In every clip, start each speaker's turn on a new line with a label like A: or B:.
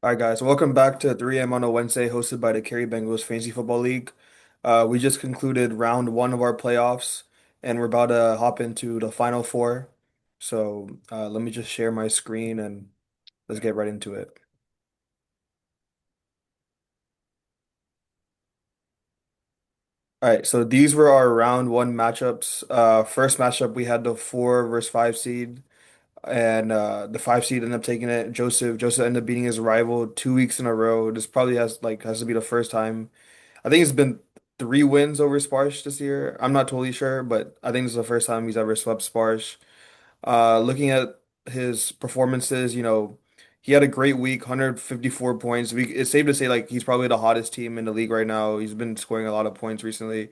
A: All right, guys. Welcome back to 3M on a Wednesday, hosted by the Cary Bengals Fantasy Football League. We just concluded round one of our playoffs, and we're about to hop into the final four. So let me just share my screen and let's get right into it. All right, so these were our round one matchups. First matchup, we had the four versus five seed, and the five seed ended up taking it. Joseph ended up beating his rival 2 weeks in a row. This probably has to be the first time. I think it's been 3 wins over Sparsh this year. I'm not totally sure, but I think this is the first time he's ever swept Sparsh. Looking at his performances, he had a great week, 154 points. It's safe to say like he's probably the hottest team in the league right now. He's been scoring a lot of points recently.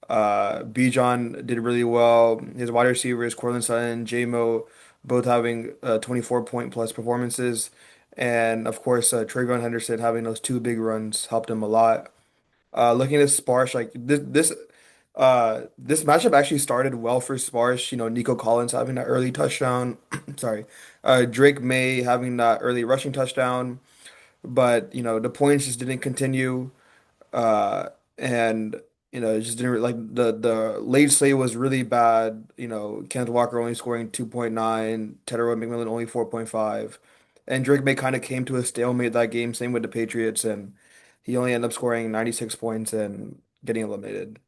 A: Bijan did really well. His wide receivers, Cortland Sutton, J-Mo, both having 24 point plus performances. And of course, Trayvon Henderson having those two big runs helped him a lot. Looking at Sparsh, like this matchup actually started well for Sparsh. Nico Collins having that early touchdown. Sorry, Drake May having that early rushing touchdown, but the points just didn't continue. And it just didn't like the late slate was really bad. Kenneth Walker only scoring 2.9, Tedero McMillan only 4.5, and Drake May kind of came to a stalemate that game. Same with the Patriots, and he only ended up scoring 96 points and getting eliminated.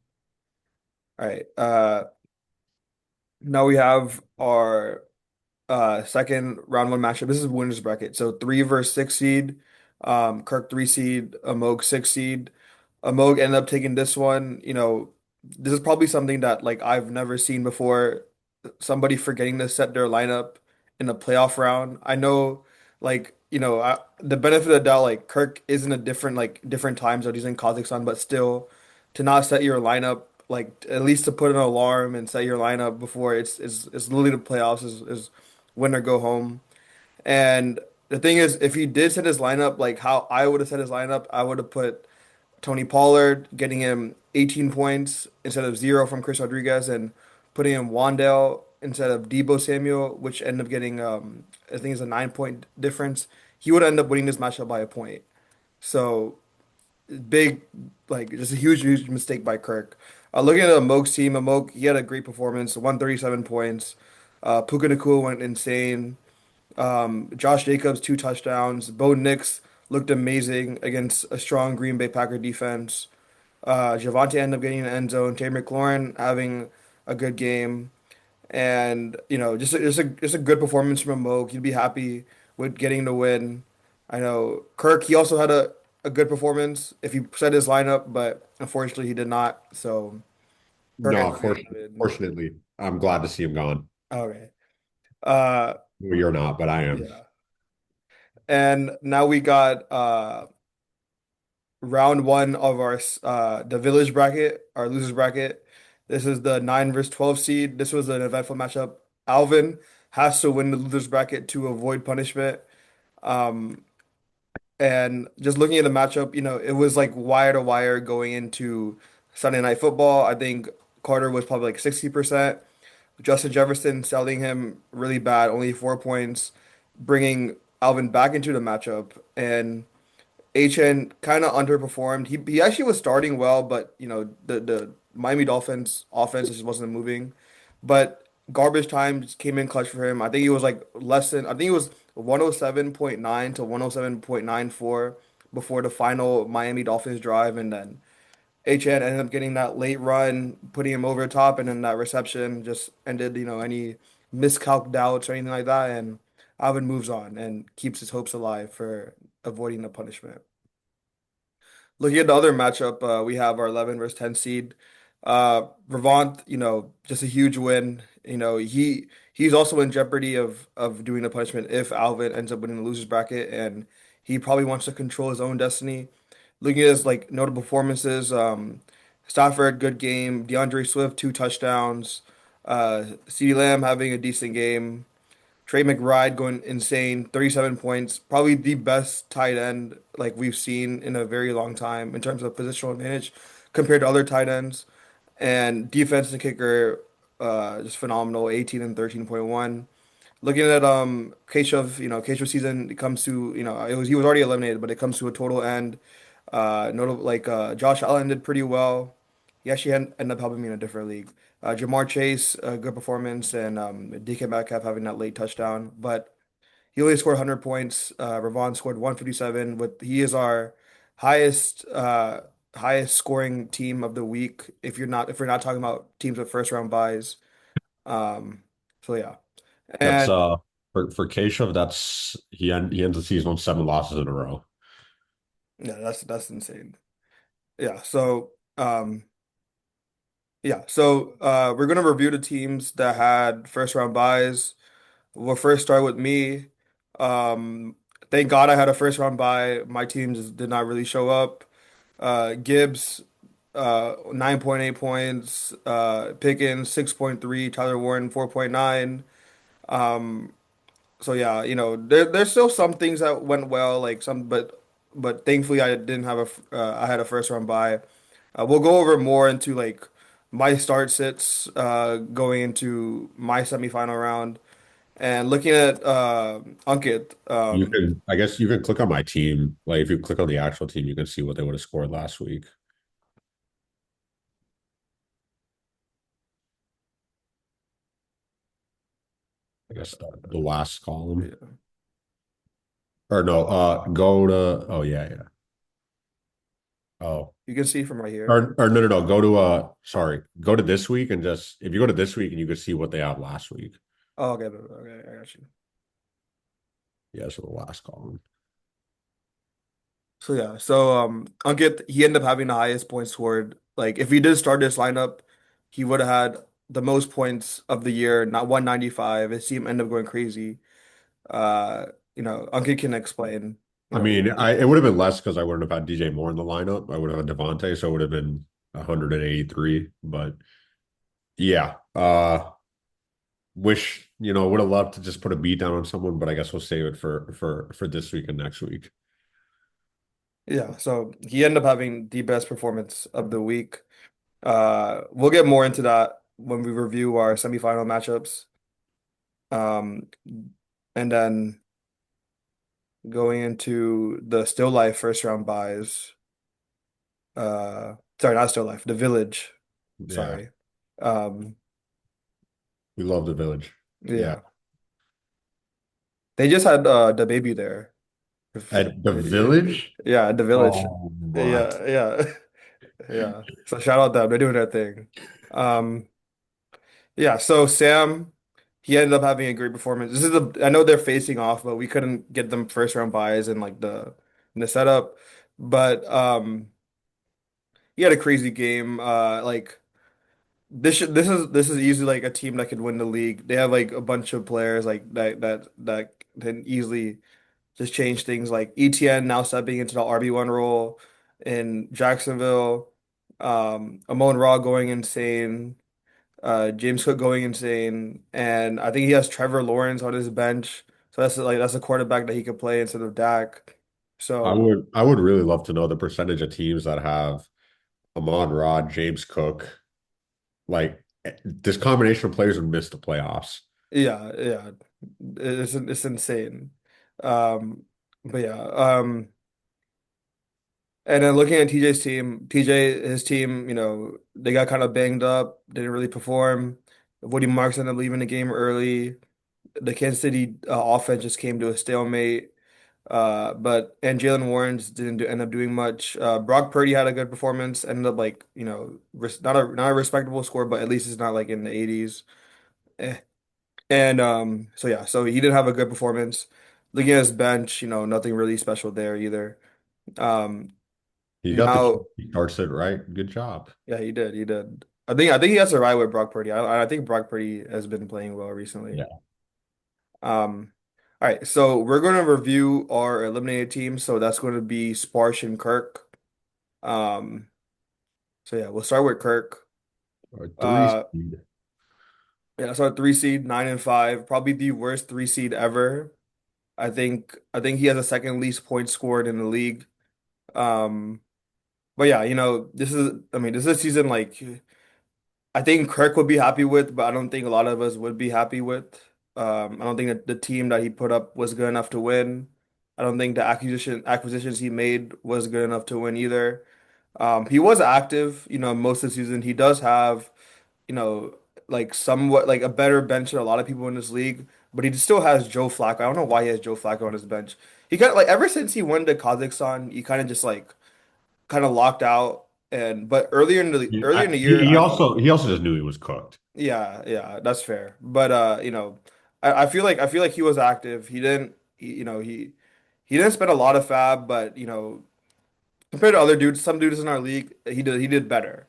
A: All right. Now we have our second round one matchup. This is winners bracket. So three versus six seed. Kirk three seed, Amog six seed. Amog ended up taking this one. This is probably something that like I've never seen before. Somebody forgetting to set their lineup in a playoff round. I know, like, the benefit of the doubt, like Kirk is in a different time zone. He's in Kazakhstan, but still, to not set your lineup, like at least to put an alarm and set your lineup before it's literally the playoffs is win or go home. And the thing is, if he did set his lineup like how I would have set his lineup, I would have put Tony Pollard, getting him 18 points instead of zero from Chris Rodriguez, and putting him Wandale instead of Debo Samuel, which ended up getting I think it's a 9 point difference. He would end up winning this matchup by a point. So big, like just a huge mistake by Kirk. Looking at Moke's team, Moke he had a great performance, 137 points. Puka Nacua went insane. Josh Jacobs, two touchdowns. Bo Nix looked amazing against a strong Green Bay Packer defense. Javante ended up getting an end zone. Terry McLaurin having a good game, and just a good performance from Moke. You'd be happy with getting the win. I know Kirk. He also had a good performance if he set his lineup, but unfortunately he did not. So Kirk
B: No,
A: ended up getting the win.
B: fortunately, I'm glad to see him gone.
A: Okay. Uh,
B: Well, you're not, but I am.
A: yeah. And now we got round one of our the village bracket, our losers bracket. This is the 9 versus 12 seed. This was an eventful matchup. Alvin has to win the losers bracket to avoid punishment. Um, and just looking at the matchup, it was like wire to wire going into Sunday Night Football. I think Carter was probably like 60%. Justin Jefferson selling him really bad, only 4 points, bringing Alvin back into the matchup. And HN kind of underperformed. He actually was starting well, but the Miami Dolphins offense just wasn't moving. But garbage time just came in clutch for him. I think he was like less than I think it was 107.9 to 107.94 before the final Miami Dolphins drive, and then HN ended up getting that late run, putting him over the top, and then that reception just ended, any miscalc doubts or anything like that, and Alvin moves on and keeps his hopes alive for avoiding the punishment. Looking at the other matchup, we have our 11 versus 10 seed. Bravant, just a huge win. He's also in jeopardy of doing the punishment if Alvin ends up winning the losers bracket, and he probably wants to control his own destiny. Looking at his like notable performances, Stafford, good game. DeAndre Swift, two touchdowns. CeeDee Lamb having a decent game. Trey McBride going insane, 37 points, probably the best tight end like we've seen in a very long time in terms of positional advantage compared to other tight ends. And defense and kicker, just phenomenal, 18 and 13.1. looking at Keshov season, it comes to, he was already eliminated, but it comes to a total end. Notable like Josh Allen did pretty well. He actually ended up helping me in a different league. Jamar Chase, good performance, and DK Metcalf having that late touchdown. But he only scored 100 points. Ravon scored 157. He is our highest highest scoring team of the week. If we're not talking about teams with first round buys. Um, so yeah,
B: That's
A: and
B: for Keshav, he ends the season on 7 losses in a row.
A: yeah, that's insane. Yeah, so we're gonna review the teams that had first round buys. We'll first start with me. Um, thank God I had a first round bye. My team just did not really show up. Gibbs, 9.8 points. Pickens, 6.3. Tyler Warren, 4.9. So yeah, there's still some things that went well, like but thankfully I didn't have I had a first round bye. We'll go over more into like my start sits going into my semifinal round and looking at Ankit.
B: I guess you can click on my team. Like if you click on the actual team, you can see what they would have scored last week. I guess the last column.
A: Yeah,
B: Or no, go to, oh yeah, yeah. Oh,
A: you can see from right here.
B: or no, no, no. Sorry, go to this week and just, if you go to this week and you can see what they have last week.
A: Oh, okay, okay, I got you.
B: Yeah, so the last column.
A: So yeah, Ankit, he ended up having the highest points scored. Like if he did start this lineup, he would have had the most points of the year, not 195. His team ended up going crazy. Uh, Ankit can explain,
B: I mean,
A: what.
B: it would have been less because I wouldn't have had DJ Moore in the lineup. I would have had Devontae, so it would have been 183. But yeah, would have loved to just put a beat down on someone, but I guess we'll save it for this week and next week.
A: Yeah, so he ended up having the best performance of the week. We'll get more into that when we review our semifinal matchups. Um, and then going into the Still Life first round buys. Sorry, not Still Life, the Village.
B: Yeah,
A: Sorry. Um,
B: we love the village. Yeah.
A: yeah. They just had the baby there.
B: At the village?
A: Yeah, the Village.
B: Oh my.
A: Yeah, yeah. Yeah. So shout out them. They're doing their thing. Um, yeah, so Sam, he ended up having a great performance. I know they're facing off, but we couldn't get them first round buys in like the setup. But he had a crazy game. Like this is easily like a team that could win the league. They have like a bunch of players like that can easily just change things. Like ETN now stepping into the RB1 role in Jacksonville. Amon Ra going insane. James Cook going insane, and I think he has Trevor Lawrence on his bench. So that's a quarterback that he could play instead of Dak. So
B: I would really love to know the percentage of teams that have Amon Ra, James Cook. Like this combination of players would miss the playoffs.
A: yeah, yeah, it's insane. Um, but yeah, and then looking at TJ's team, his team, they got kind of banged up, didn't really perform. Woody Marks ended up leaving the game early. The Kansas City offense just came to a stalemate. And Jalen Warren just didn't end up doing much. Brock Purdy had a good performance, ended up like, not a respectable score, but at least it's not like in the 80s. Eh. And so yeah, so he didn't have a good performance. Looking at his bench, nothing really special there either. Um,
B: He got the
A: now,
B: he starts it right. Good job.
A: yeah, he did, he did. I think he has to ride with Brock Purdy. I think Brock Purdy has been playing well recently.
B: Yeah.
A: Um, all right, so we're going to review our eliminated teams. So that's going to be Sparsh and Kirk. Um, so yeah, we'll start with Kirk.
B: Or three
A: Uh,
B: speed.
A: yeah, so 3 seed, 9-5, probably the worst 3 seed ever. I think he has the second least points scored in the league. Um, but yeah, this is a season like I think Kirk would be happy with, but I don't think a lot of us would be happy with. I don't think that the team that he put up was good enough to win. I don't think the acquisitions he made was good enough to win either. He was active, most of the season. He does have, you know, like somewhat like a better bench than a lot of people in this league, but he still has Joe Flacco. I don't know why he has Joe Flacco on his bench. He kind of like ever since he went to Kazakhstan, he kind of just like kind of locked out. And but earlier in the year,
B: He also just knew he was cooked.
A: yeah, that's fair. But I feel like he was active. He didn't he didn't spend a lot of fab, but compared to other dudes, some dudes in our league, he did better.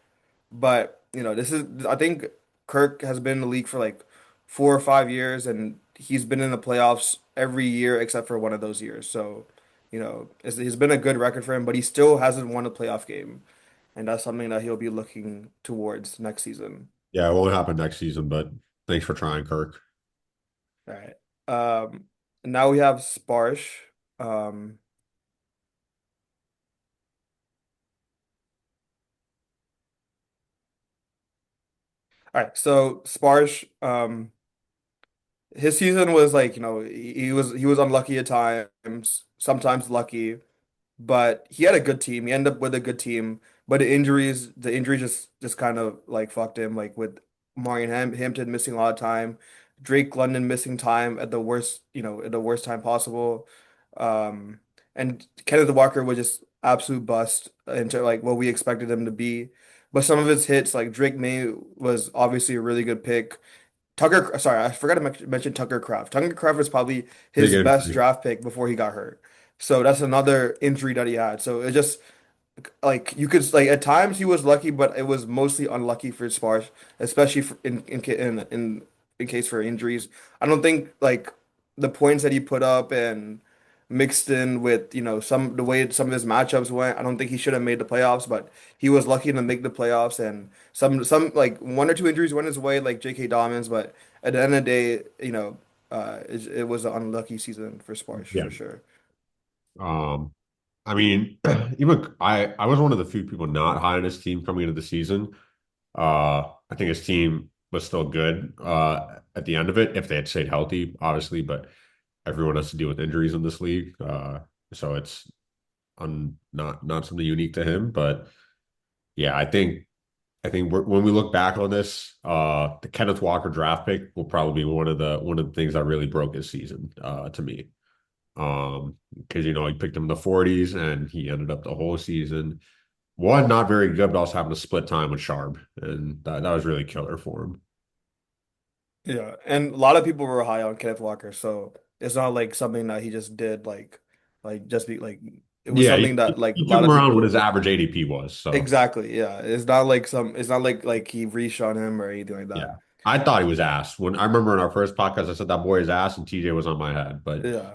A: But this is I think Kirk has been in the league for like 4 or 5 years, and he's been in the playoffs every year except for one of those years. So, it's been a good record for him, but he still hasn't won a playoff game, and that's something that he'll be looking towards next season.
B: Yeah, it won't happen next season, but thanks for trying, Kirk.
A: All right. Now we have Sparsh. Um, all right. So Sparsh, his season was like, he was unlucky at times, sometimes lucky, but he had a good team. He ended up with a good team, but the injuries just kind of like fucked him, like with Hampton missing a lot of time, Drake London missing time at the worst time possible. Um, and Kenneth Walker was just absolute bust into like what we expected him to be. But some of his hits, like Drake May was obviously a really good pick. Sorry, I forgot to mention Tucker Kraft. Tucker Kraft was probably
B: Big
A: his best
B: injury.
A: draft pick before he got hurt. So that's another injury that he had. So it just like you could like at times he was lucky, but it was mostly unlucky for Sparsh, especially in case for injuries. I don't think like the points that he put up and mixed in with some the way some of his matchups went. I don't think he should have made the playoffs, but he was lucky to make the playoffs. And some like one or two injuries went his way, like J.K. Dobbins. But at the end of the day, it was an unlucky season for Sparsh
B: Yeah.
A: for sure.
B: Um, I mean, even I was one of the few people not high on his team coming into the season. I think his team was still good at the end of it if they had stayed healthy, obviously, but everyone has to deal with injuries in this league. So it's not something unique to him, but yeah, I think when we look back on this, the Kenneth Walker draft pick will probably be one of the things that really broke his season to me. Because he picked him in the 40s and he ended up the whole season. One, not very good, but also having to split time with Sharp, and that was really killer for him.
A: Yeah, and a lot of people were high on Kenneth Walker, so it's not like something that he just did like just be like it was
B: Yeah,
A: something
B: he,
A: that like a
B: he took
A: lot
B: him
A: of
B: around what
A: people
B: his average ADP was. So
A: exactly, yeah. It's not like he reached on him or anything like that.
B: yeah, I thought he was ass. When I remember in our first podcast, I said that boy is ass, and TJ was on my head. But
A: Yeah.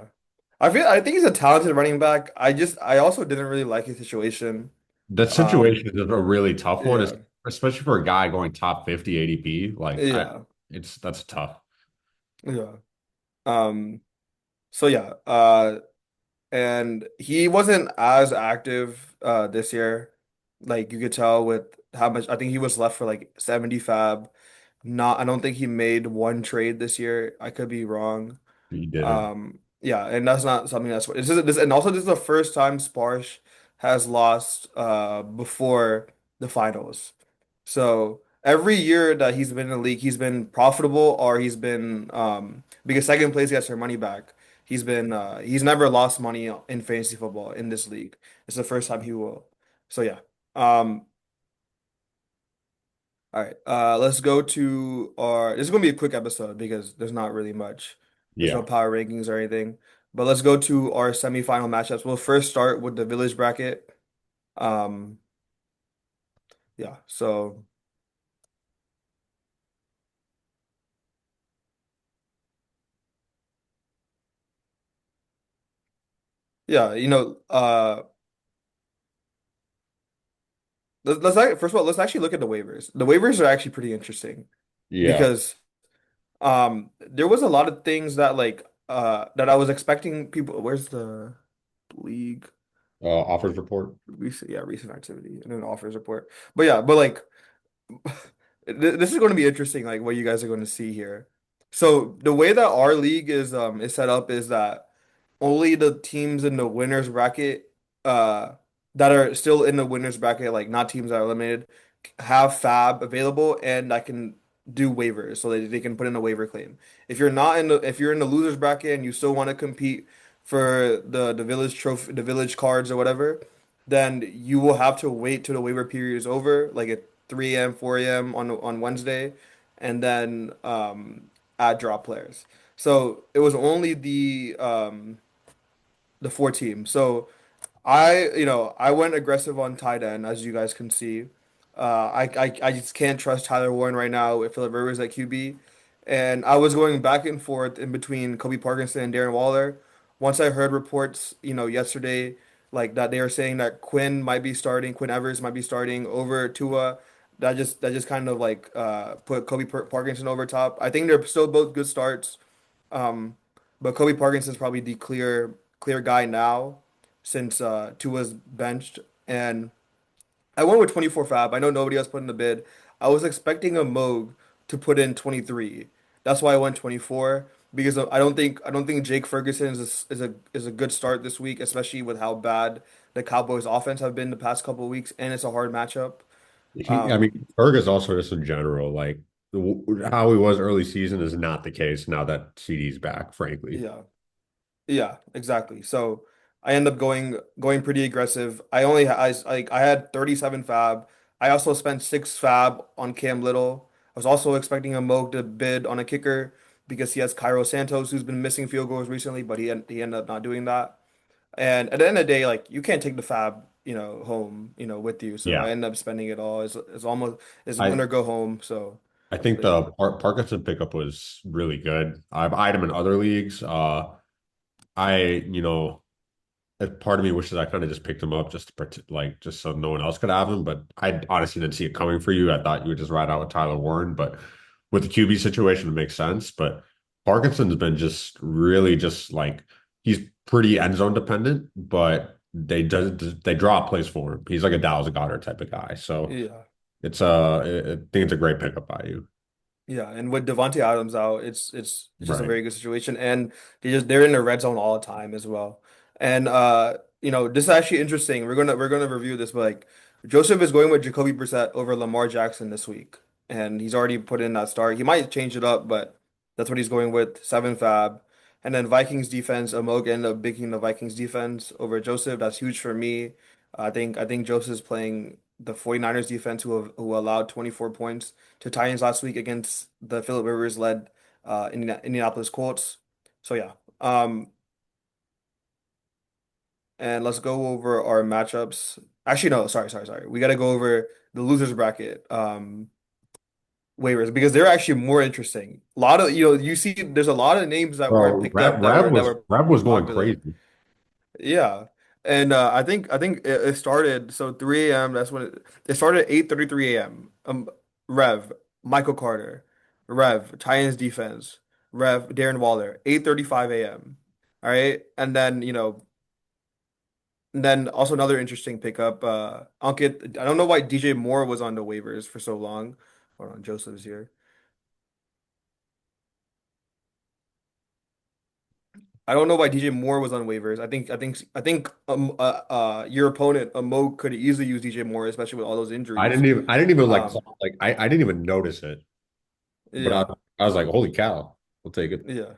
A: I think he's a talented running back. I also didn't really like his situation.
B: the situation
A: Um
B: is a really tough one,
A: yeah.
B: especially for a guy going top 50 ADP.
A: Yeah.
B: That's tough.
A: Yeah. Um so yeah, and he wasn't as active this year. Like you could tell with how much I think he was left for like 70 fab. Not I don't think he made one trade this year. I could be wrong.
B: He didn't.
A: Yeah, and that's not something that's and also this is the first time Sparsh has lost before the finals. So every year that he's been in the league, he's been profitable or he's been because second place gets their money back. He's never lost money in fantasy football in this league. It's the first time he will. So yeah. Um all right. Let's go to our this is gonna be a quick episode because there's not really much. There's no
B: Yeah,
A: power rankings or anything. But let's go to our semifinal matchups. We'll first start with the village bracket. Um yeah, so yeah, first of all, let's actually look at the waivers. The waivers are actually pretty interesting
B: yeah.
A: because there was a lot of things that that I was expecting people. Where's the league?
B: Offers report.
A: Recent activity and then offers report. But yeah, but like this is going to be interesting, like what you guys are going to see here. So the way that our league is set up is that only the teams in the winners bracket uh that are still in the winners bracket, like not teams that are eliminated, have fab available and I can do waivers so that they can put in a waiver claim. If you're in the losers bracket and you still want to compete for the village trophy, the village cards or whatever, then you will have to wait till the waiver period is over, like at 3 a.m., 4 a.m. on Wednesday, and then add drop players. So it was only the four teams. So I went aggressive on tight end, as you guys can see. I just can't trust Tyler Warren right now with Philip Rivers at QB. And I was going back and forth in between Kobe Parkinson and Darren Waller. Once I heard reports, yesterday, like that they are saying that Quinn Evers might be starting over Tua. That just kind of like put Parkinson over top. I think they're still both good starts. Um, but Kobe Parkinson's probably the clear guy now since Tua's benched. And I went with 24 fab. I know nobody else put in the bid. I was expecting a Moog to put in 23. That's why I went 24 because I don't think Jake Ferguson is a good start this week, especially with how bad the Cowboys offense have been the past couple of weeks, and it's a hard matchup.
B: I
A: Um,
B: mean, Fergus also just in general, like how he was early season is not the case now that CD's back, frankly.
A: yeah. Yeah, exactly. So I end up going pretty aggressive. I had 37 fab. I also spent 6 fab on Cam Little. I was also expecting a Moog to bid on a kicker because he has Cairo Santos who's been missing field goals recently, but he ended up not doing that. And at the end of the day, like you can't take the fab, home, with you. So I
B: Yeah.
A: end up spending it all. It's win
B: I
A: or go home.
B: I think
A: So yeah.
B: the Parkinson pickup was really good. I've eyed him in other leagues. I, part of me wishes I kind of just picked him up just to like just so no one else could have him. But I honestly didn't see it coming for you. I thought you would just ride out with Tyler Warren, but with the QB situation, it makes sense. But Parkinson's been just really just like he's pretty end zone dependent, but they draw plays for him. He's like a Dallas Goedert type of guy. So
A: Yeah.
B: I think it's a great pickup by you.
A: Yeah, and with Devontae Adams out, it's just a
B: Right.
A: very good situation, and they're in the red zone all the time as well. And this is actually interesting. We're gonna review this, but like Joseph is going with Jacoby Brissett over Lamar Jackson this week, and he's already put in that start. He might change it up, but that's what he's going with. 7 fab, and then Vikings defense. Amog ended up picking the Vikings defense over Joseph. That's huge for me. I think Joseph's playing the 49ers defense who allowed 24 points to Titans last week against the Philip Rivers led Indianapolis Colts. So yeah. And let's go over our matchups. Actually, no, sorry. We got to go over the losers bracket waivers because they're actually more interesting. A lot of you see there's a lot of names that weren't
B: Bro,
A: picked up that were
B: Rev was going
A: popular.
B: crazy.
A: Yeah. And I think it started so 3 a.m. That's when it started at 8:33 a.m. Rev, Michael Carter, Rev, Titans defense, Rev, Darren Waller, 8:35 a.m. All right. And then also another interesting pickup, Ankit. I don't know why DJ Moore was on the waivers for so long. Hold on, Joseph's here. I don't know why DJ Moore was on waivers. I think your opponent Mo could easily use DJ Moore, especially with all those injuries.
B: I didn't even like
A: Um,
B: I didn't even notice it. But
A: yeah,
B: I was like, holy cow, we'll take it.
A: yeah.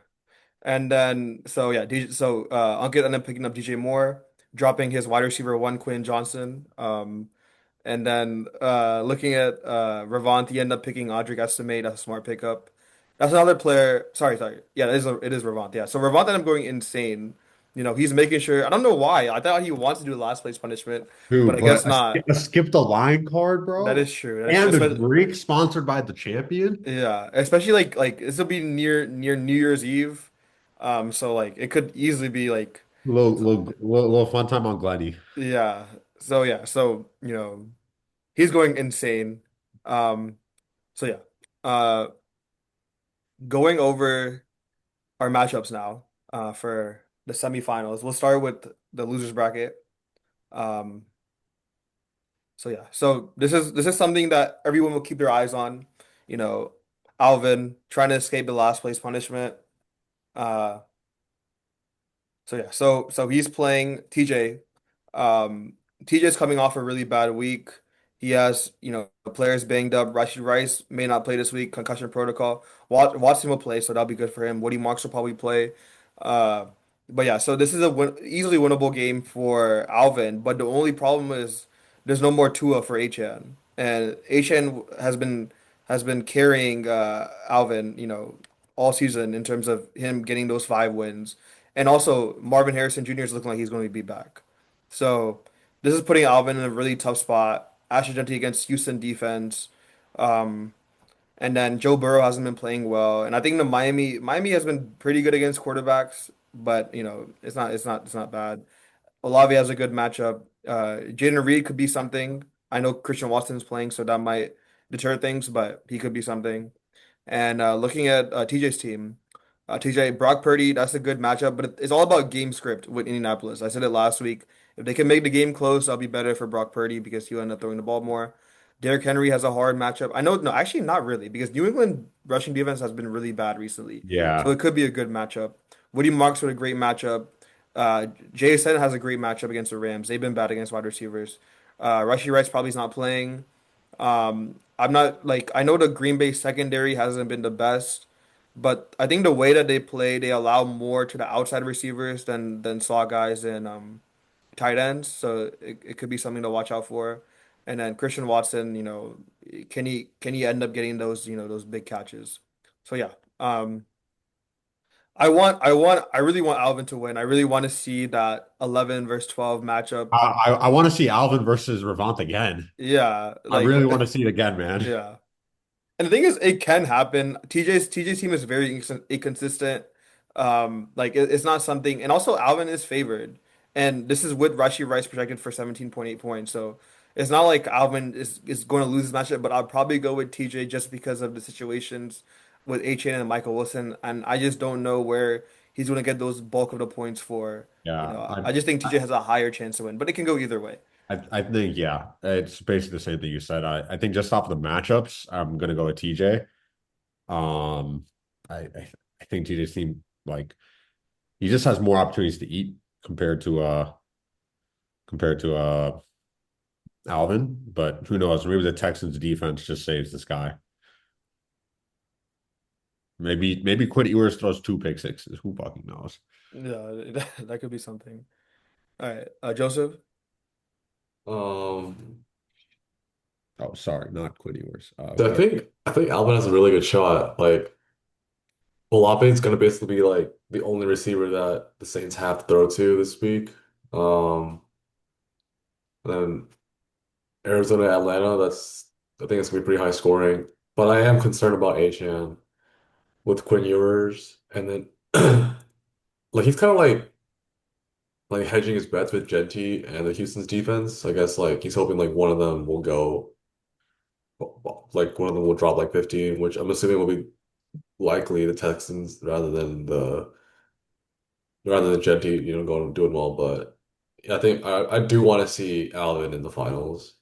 A: And then so yeah, Ankit ended up picking up DJ Moore, dropping his wide receiver one Quinn Johnson. And then looking at Ravant, he ended up picking Audric Estimate. That's a smart pickup. That's another player. Sorry. Yeah, it is Ravant. Yeah. So Ravant ended up going insane. He's making sure. I don't know why. I thought he wants to do the last place punishment, but
B: Dude,
A: I
B: but
A: guess not.
B: a skip the line card,
A: That
B: bro.
A: is true. That's
B: And the
A: especially
B: drink sponsored by the champion.
A: yeah, especially like this will be near New Year's Eve. So like it could easily be like
B: Little fun time on Glenny.
A: yeah. So yeah. So he's going insane. Um. So yeah. Uh. Going over our matchups now for the semifinals. We'll start with the losers bracket. Um, so yeah, so this is something that everyone will keep their eyes on. You know, Alvin trying to escape the last place punishment. Uh, so yeah, so he's playing TJ. Um, TJ's coming off a really bad week. He has, players banged up. Rashid Rice may not play this week, concussion protocol. Watson will play, so that'll be good for him. Woody Marks will probably play. Uh, but yeah, so this is easily winnable game for Alvin. But the only problem is there's no more Tua for HN, and HN has been carrying Alvin, all season in terms of him getting those 5 wins. And also, Marvin Harrison Jr. is looking like he's going to be back. So this is putting Alvin in a really tough spot. Ashton Jeanty against Houston defense. Um, and then Joe Burrow hasn't been playing well. And I think the Miami has been pretty good against quarterbacks, but it's not bad. Olave has a good matchup. Jaden Reed could be something. I know Christian Watson's playing, so that might deter things, but he could be something. And looking at TJ's team, TJ Brock Purdy, that's a good matchup, but it's all about game script with Indianapolis. I said it last week. If they can make the game close, that'll be better for Brock Purdy because he'll end up throwing the ball more. Derrick Henry has a hard matchup. I know, no, actually not really, because New England rushing defense has been really bad recently, so
B: Yeah.
A: it could be a good matchup. Woody Marks with a great matchup. JSN has a great matchup against the Rams. They've been bad against wide receivers. Rashee Rice probably is not playing. I'm not like I know the Green Bay secondary hasn't been the best, but I think the way that they play, they allow more to the outside receivers than slot guys and tight ends. So it could be something to watch out for. And then Christian Watson, can he end up getting those big catches? So yeah. I really want Alvin to win. I really want to see that 11 versus 12 matchup.
B: I want to see Alvin versus Revant again.
A: Yeah,
B: I
A: like
B: really want to see it again, man.
A: yeah. And the thing is, it can happen. TJ's team is very inconsistent. Like it's not something. And also, Alvin is favored, and this is with Rashee Rice projected for 17.8 points. So it's not like Alvin is going to lose his matchup. But I'll probably go with TJ just because of the situations with HN and Michael Wilson, and I just don't know where he's going to get those bulk of the points for.
B: Yeah,
A: I just think TJ has a higher chance to win, but it can go either way.
B: I think yeah, it's basically the same thing you said. I think just off the matchups, I'm gonna go with TJ. Um, I think TJ's team like he just has more opportunities to eat compared to Alvin, but who knows? Maybe the Texans defense just saves this guy. Maybe Quinn Ewers throws 2 pick sixes. Who fucking knows?
A: Yeah, that could be something. All right, Joseph.
C: Um,
B: Oh, sorry, not Quinn Ewers.
C: so I think Alvin has a really good shot. Like Olave is gonna basically be like the only receiver that the Saints have to throw to this week. Um, then Arizona, Atlanta, I think it's gonna be pretty high scoring. But I am concerned about HN with Quinn Ewers, and then like he's kind of like hedging his bets with Genty and the Houston's defense. I guess like he's hoping like one of them will go, like one of them will drop like 15, which I'm assuming will be likely the Texans rather than Genty, going doing well. But yeah, I think I do want to see Alvin in the finals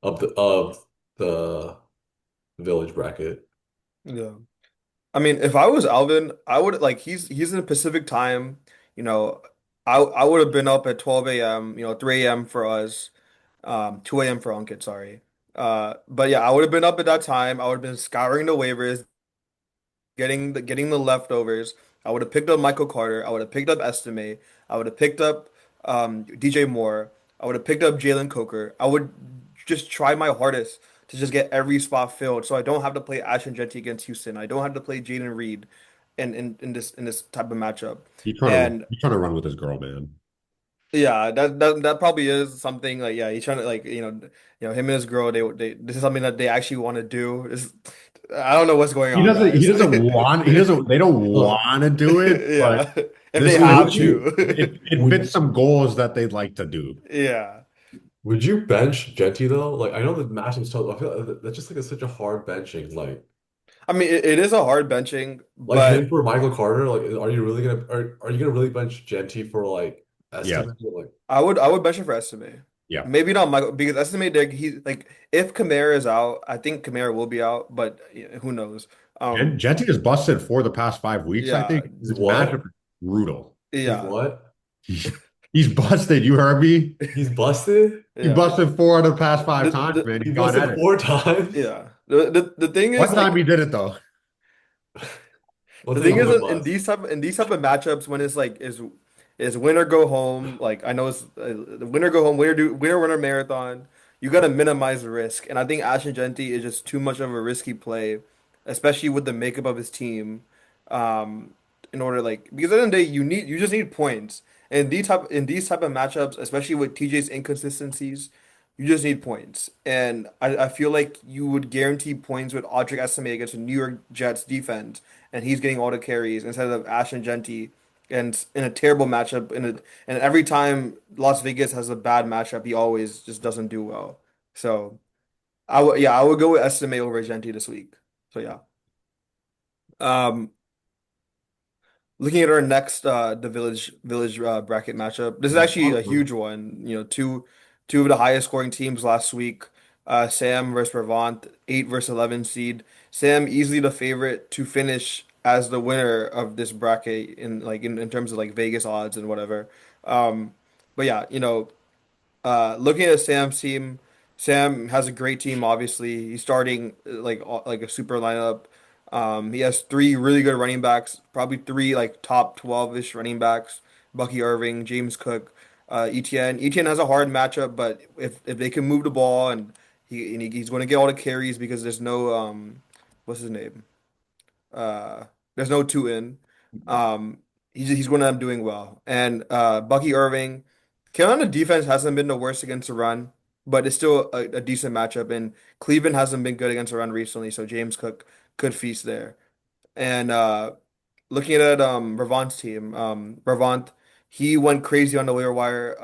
C: of the village bracket.
A: Yeah. I mean, if I was Alvin, I would like he's in Pacific time, you know, I would have been up at 12 a.m., 3 a.m. for us, 2 a.m. for Unkit, sorry. But yeah, I would have been up at that time. I would have been scouring the waivers, getting the leftovers. I would have picked up Michael Carter. I would have picked up Estime. I would have picked up DJ Moore. I would have picked up Jalen Coker. I would just try my hardest to just get every spot filled, so I don't have to play Ashton Jeanty against Houston. I don't have to play Jaden Reed in this type of matchup. And
B: He's trying to run with his girl, man.
A: yeah, that probably is something like yeah, he's trying to like him and his girl they this is something that they actually want to do. I don't know what's going on,
B: He
A: guys.
B: doesn't want he doesn't they don't
C: Uh,
B: want to do it, but
A: Yeah, if they
B: this
A: have
C: would
B: is
C: you
A: to.
B: it
C: would
B: fits some goals that they'd like to do.
A: Yeah.
C: would you bench Genty though? Like I know the matchup's tough. I feel like that's just like such a hard benching.
A: I mean, it is a hard benching,
C: Like him
A: but
C: for Michael Carter. Like, are you gonna really bench Genty for like
B: Yes.
C: estimate? Like,
A: I would bench it for Estime.
B: Yeah.
A: Maybe not Michael because Estime he like if Kamara is out, I think Kamara will be out, but yeah, who knows? Um,
B: Genty is busted for the past 5 weeks, I
A: yeah,
B: think.
C: He's
B: His matchup
C: what?
B: is brutal.
C: He's
A: yeah,
C: what?
B: He's busted. You heard me?
C: He's busted?
B: He
A: yeah.
B: busted four out of the past five
A: The,
B: times,
A: the,
B: man.
C: He
B: He's gone at
C: busted
B: it.
C: 4 times?
A: yeah. The thing is
B: One time
A: like
B: he did it though.
C: One
A: the
C: thing
A: thing
C: he
A: is
C: went
A: in
C: bust.
A: these type of matchups when it's like is win or go home. Like I know it's win or go home, winner run or marathon. You got to minimize the risk, and I think Ashton Genty is just too much of a risky play, especially with the makeup of his team. Um, in order like because at the end of the day you just need points, and these type of matchups, especially with TJ's inconsistencies. You just need points. And I feel like you would guarantee points with Audric Estimate against the New York Jets defense, and he's getting all the carries instead of Ashton Genty. And in a terrible matchup, and every time Las Vegas has a bad matchup, he always just doesn't do well. So I would go with Estimate over Genty this week. So yeah. Um, Looking at our next the village bracket matchup, this is actually a huge one. You know, two of the highest scoring teams last week. Sam versus Brabant, 8 versus 11 seed. Sam easily the favorite to finish as the winner of this bracket in terms of like Vegas odds and whatever. Um, but yeah, looking at Sam's team, Sam has a great team. Obviously, he's starting like a super lineup. He has three really good running backs, probably three like top 12-ish running backs. Bucky Irving, James Cook, Etienne. Etienne has a hard matchup, but if they can move the ball and he's going to get all the carries because there's no what's his name? Uh, there's no two in. Um, he's going to end up doing well. And Bucky Irving, Carolina defense hasn't been the worst against the run, but it's still a decent matchup. And Cleveland hasn't been good against the run recently, so James Cook could feast there. And looking at Bravant's team, Bravant, he went crazy on the waiver wire.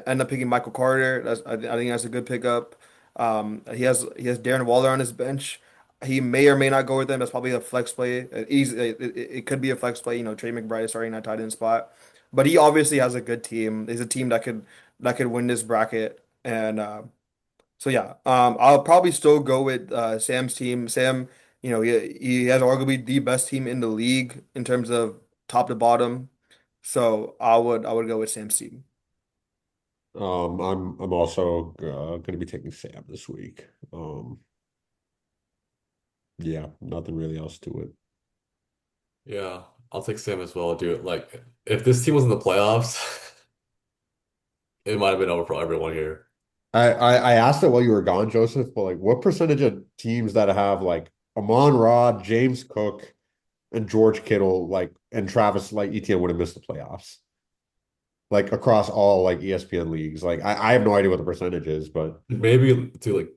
A: Ended up picking Michael Carter. I think that's a good pickup. He has Darren Waller on his bench. He may or may not go with him. That's probably a flex play. It could be a flex play. Trey McBride is starting that tight end spot, but he obviously has a good team. He's a team that could win this bracket. And so yeah, I'll probably still go with Sam's team. Sam, he has arguably the best team in the league in terms of top to bottom. So I would go with Sam's team.
B: I'm also going to be taking Sam this week. Yeah, nothing really else to it.
C: Yeah, I'll take Sam as well, dude. Like, if this team was in the playoffs, it might have been over for everyone here.
B: I asked it while you were gone, Joseph, but like what percentage of teams that have like Amon Ra, James Cook, and George Kittle, like and Travis like Etienne would have missed the playoffs? Like across all like ESPN leagues. Like I have no idea what the percentage is, but
C: Maybe to like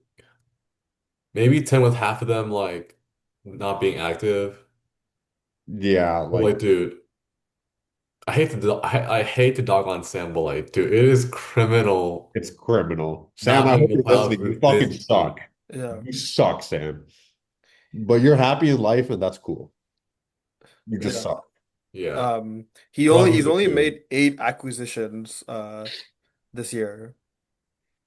C: maybe 10 with half of them like not being active.
B: yeah,
C: But
B: like
C: like, dude, I hate to dog on Sam, but like, dude, it is criminal
B: it's criminal. Sam,
C: not
B: I
C: being
B: hope
C: in the
B: you're
C: playoffs
B: listening. You
C: with
B: fucking
C: this
B: suck.
C: team.
A: Yeah,
B: You suck, Sam. But you're happy in life and that's cool. You just
A: yeah.
B: suck.
C: Yeah.
A: He's
C: Buccaneers
A: only
C: too.
A: made 8 acquisitions this year.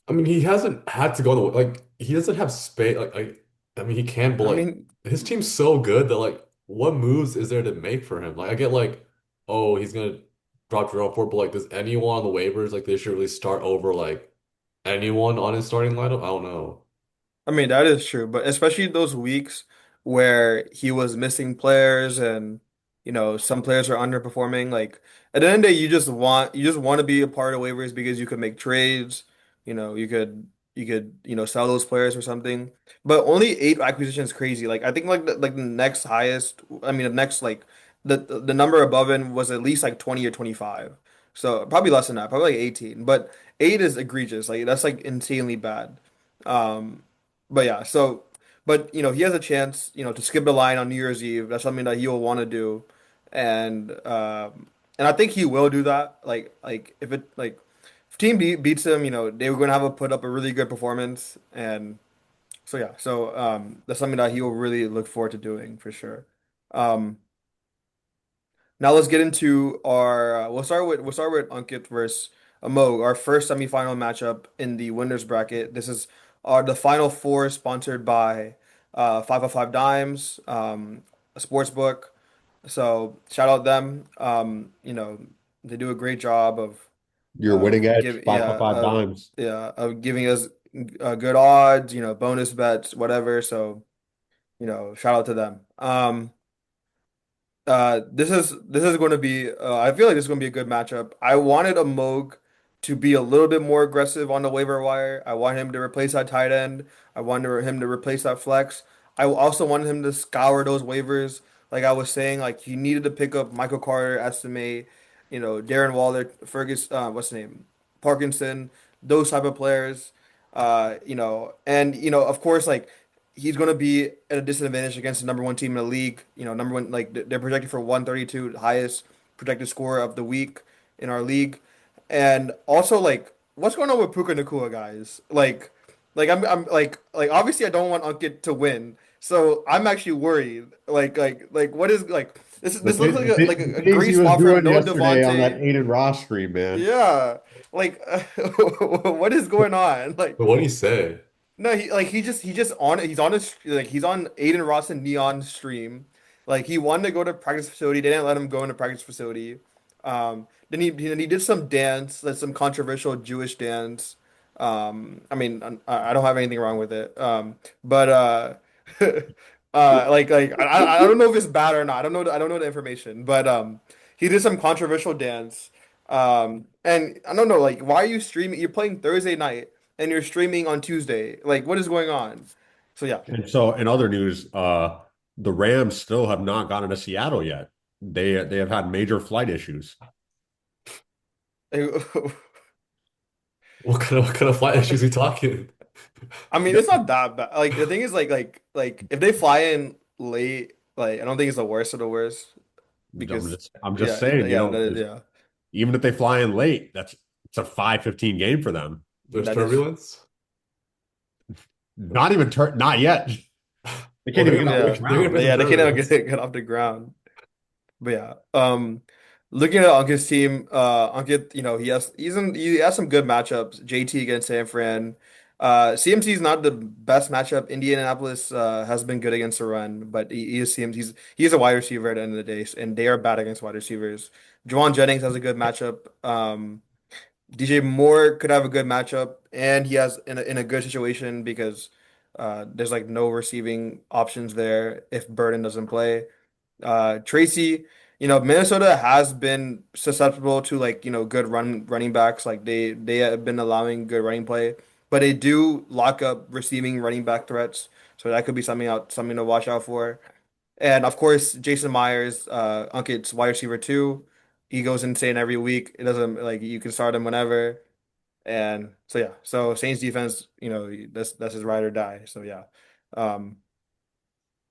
C: I mean, he hasn't had to go in the like he doesn't have space. I mean, he can, but
A: I
C: like
A: mean,
C: his team's so good that like, what moves is there to make for him? Like, I get like, oh, he's gonna drop Jerome Ford, but like, does anyone on the waivers like they should really start over like anyone on his starting lineup? I don't know.
A: that is true, but especially those weeks where he was missing players and some players are underperforming. Like at the end of the day, you just want to be a part of waivers because you could make trades. You could sell those players or something. But only 8 acquisitions is crazy. Like I think like the next highest. The next like the number above him was at least like 20 or 25. So probably less than that, probably like 18. But 8 is egregious. Like that's like insanely bad. Um, but yeah, but he has a chance, to skip the line on New Year's Eve. That's something that he will want to do, and I think he will do that. Like if team beats him, they were going to have to put up a really good performance, and so yeah, so that's something that he will really look forward to doing for sure. Um, Now let's get into our. We'll start with Ankit versus Amog, our first semifinal matchup in the winners bracket. This is the final four sponsored by 505 Dimes, a sports book. So shout out them. They do a great job
B: Your winning edge,
A: give
B: five for five dimes.
A: of giving us good odds, bonus bets, whatever. So, shout out to them. This is going to be I feel like this is going to be a good matchup. I wanted a Moog to be a little bit more aggressive on the waiver wire. I want him to replace that tight end. I wanted him to replace that flex. I also wanted him to scour those waivers. Like I was saying, like he needed to pick up Michael Carter, Estimate, Darren Waller, Fergus, what's his name, Parkinson, those type of players. And of course, like he's going to be at a disadvantage against the number one team in the league. Number one, like they're projected for 132, the highest projected score of the week in our league. And also, like, what's going on with Puka Nacua, guys? I'm like obviously I don't want Unkit to win, so I'm actually worried. What is like this looks like a
B: Things
A: great
B: he was
A: spot for him.
B: doing
A: No
B: yesterday on that
A: Devontae.
B: Aiden Ross stream, man.
A: Yeah, like what is going on? Like
C: But what do you say?
A: no, he just on he's on his like he's on Aiden Ross and Neon stream. Like he wanted to go to practice facility. They didn't let him go into practice facility. Then he did some dance, that's some controversial Jewish dance. I mean, I don't have anything wrong with it. But I don't know if it's bad or not. I don't know the information. But he did some controversial dance. And I don't know, like, why are you streaming? You're playing Thursday night and you're streaming on Tuesday. Like, what is going on? So yeah.
B: And so, in other news, the Rams still have not gotten to Seattle yet. They have had major flight issues.
C: What kind of flight issues are you talking?
A: I mean, it's not that bad. Like the thing is, like if they fly in late, like I don't think it's the worst of the worst because
B: I'm just
A: yeah,
B: saying,
A: yeah, yeah,
B: even if they fly in late, it's a 5:15 game for them.
C: There's
A: that is
C: turbulence?
B: Not yet. They
C: Well,
B: can't even get off the
A: yeah,
C: they're gonna
B: ground.
C: face some
A: yeah. They can't even
C: turbulence.
A: get off the ground. But yeah, looking at Ankit's team, Ankit, he has some good matchups. JT against San Fran. CMC is not the best matchup. Indianapolis has been good against the run, but he is CMC. He's a wide receiver at the end of the day, and they are bad against wide receivers. Juwan Jennings has a good matchup. DJ Moore could have a good matchup, and he has in a good situation because there's like no receiving options there if Burden doesn't play. Tracy, Minnesota has been susceptible to like, good running backs. Like they have been allowing good running play, but they do lock up receiving running back threats. So that could be something to watch out for. And of course, Jason Myers, Unkit's wide receiver too. He goes insane every week. It doesn't like you can start him whenever. And so yeah, so Saints defense, that's his ride or die. So yeah. Um,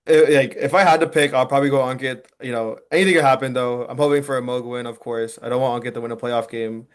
A: like if I had to pick, I'll probably go Ankit. Anything could happen though. I'm hoping for a Moog win, of course. I don't want Ankit to win a playoff game.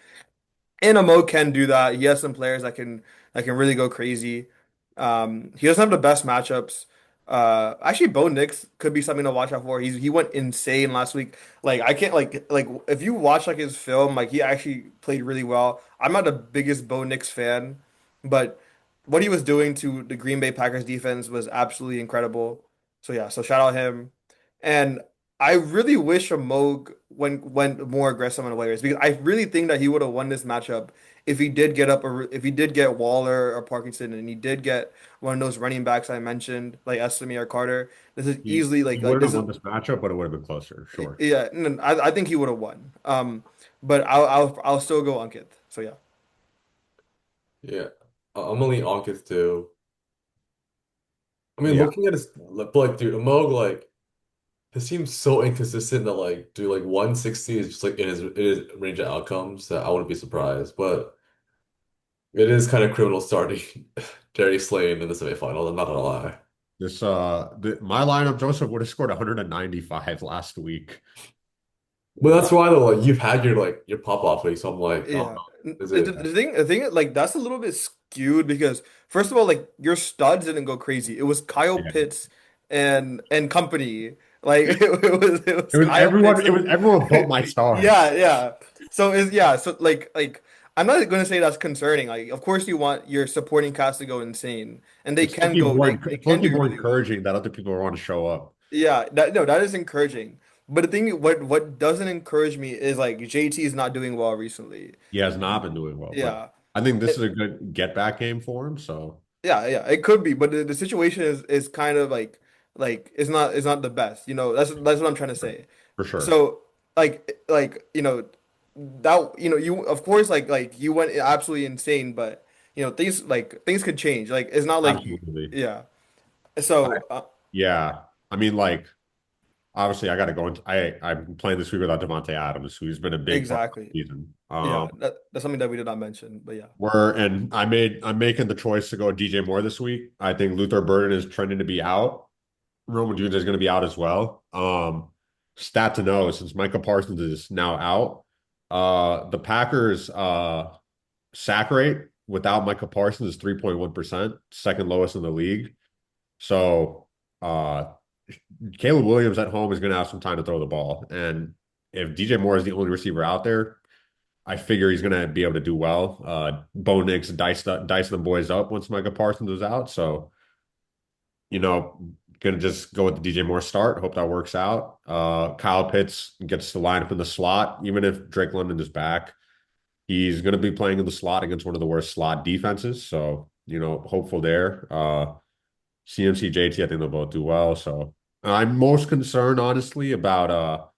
A: And Amo can do that. He has some players that can really go crazy. He doesn't have the best matchups. Actually, Bo Nix could be something to watch out for. He went insane last week. Like I can't like if you watch like his film, like he actually played really well. I'm not the biggest Bo Nix fan, but what he was doing to the Green Bay Packers defense was absolutely incredible. So yeah, so shout out him. And I really wish a Moog went more aggressive on the waivers because I really think that he would have won this matchup if he did if he did get Waller or Parkinson and he did get one of those running backs I mentioned like Estime or Carter. This is easily
B: He
A: like
B: wouldn't
A: this
B: have
A: is
B: won this matchup, but it would have been closer, sure.
A: yeah. No, I think he would have won. But I'll still go Ankit. So yeah.
C: Yeah. I'm only Ankith too. I mean,
B: Yeah.
C: looking at his, but like, dude, Amog, like, his seems so inconsistent that, like, dude, like, 160 is just, like, in his range of outcomes that I wouldn't be surprised. But it is kind of criminal starting Jerry Slane in the semifinals. I'm not gonna lie.
B: My lineup, Joseph would have scored 195 last week.
C: But that's why, though, like, you've had your pop-off league, so I'm like, oh,
A: Yeah.
C: no, is
A: The,
C: it?
A: the, the thing, the thing, like that's a little bit skewed because first of all, like your studs didn't go crazy. It was Kyle
B: Yeah.
A: Pitts and company. Like it was Kyle Pitts.
B: It was everyone but my stars.
A: Yeah, yeah. So is yeah, so like I'm not going to say that's concerning. Like of course you want your supporting cast to go insane and they can go they
B: It's
A: can
B: low-key
A: do
B: more
A: really well.
B: encouraging that other people want to show up.
A: Yeah, that no, that is encouraging. But the thing what doesn't encourage me is like JT is not doing well recently.
B: He has not been doing well, but
A: Yeah.
B: I think this is a good get back game for him. So
A: Yeah, yeah, it could be, but the situation is kind of like it's not the best. You know, that's what I'm trying to say.
B: for sure,
A: So you know that you know you of course like you went absolutely insane, but you know things could change. Like it's not like
B: absolutely.
A: yeah.
B: I,
A: So
B: yeah, I mean, like obviously, I got to go into. I'm playing this week without Devontae Adams, who's been a big part of
A: exactly.
B: the season.
A: Yeah, that's something that we did not mention, but yeah.
B: I'm making the choice to go DJ Moore this week. I think Luther Burden is trending to be out. Roman Jones is going to be out as well. Stat to know, since Micah Parsons is now out, the Packers sack rate without Micah Parsons is 3.1%, second lowest in the league. So uh Caleb Williams at home is going to have some time to throw the ball. And if DJ Moore is the only receiver out there, I figure he's going to be able to do well. Bo Nix dice the boys up once Micah Parsons is out. So, you know, going to just go with the DJ Moore start. Hope that works out. Kyle Pitts gets to line up in the slot. Even if Drake London is back, he's going to be playing in the slot against one of the worst slot defenses. So, hopeful there. CMC JT, I think they'll both do well. So I'm most concerned, honestly, about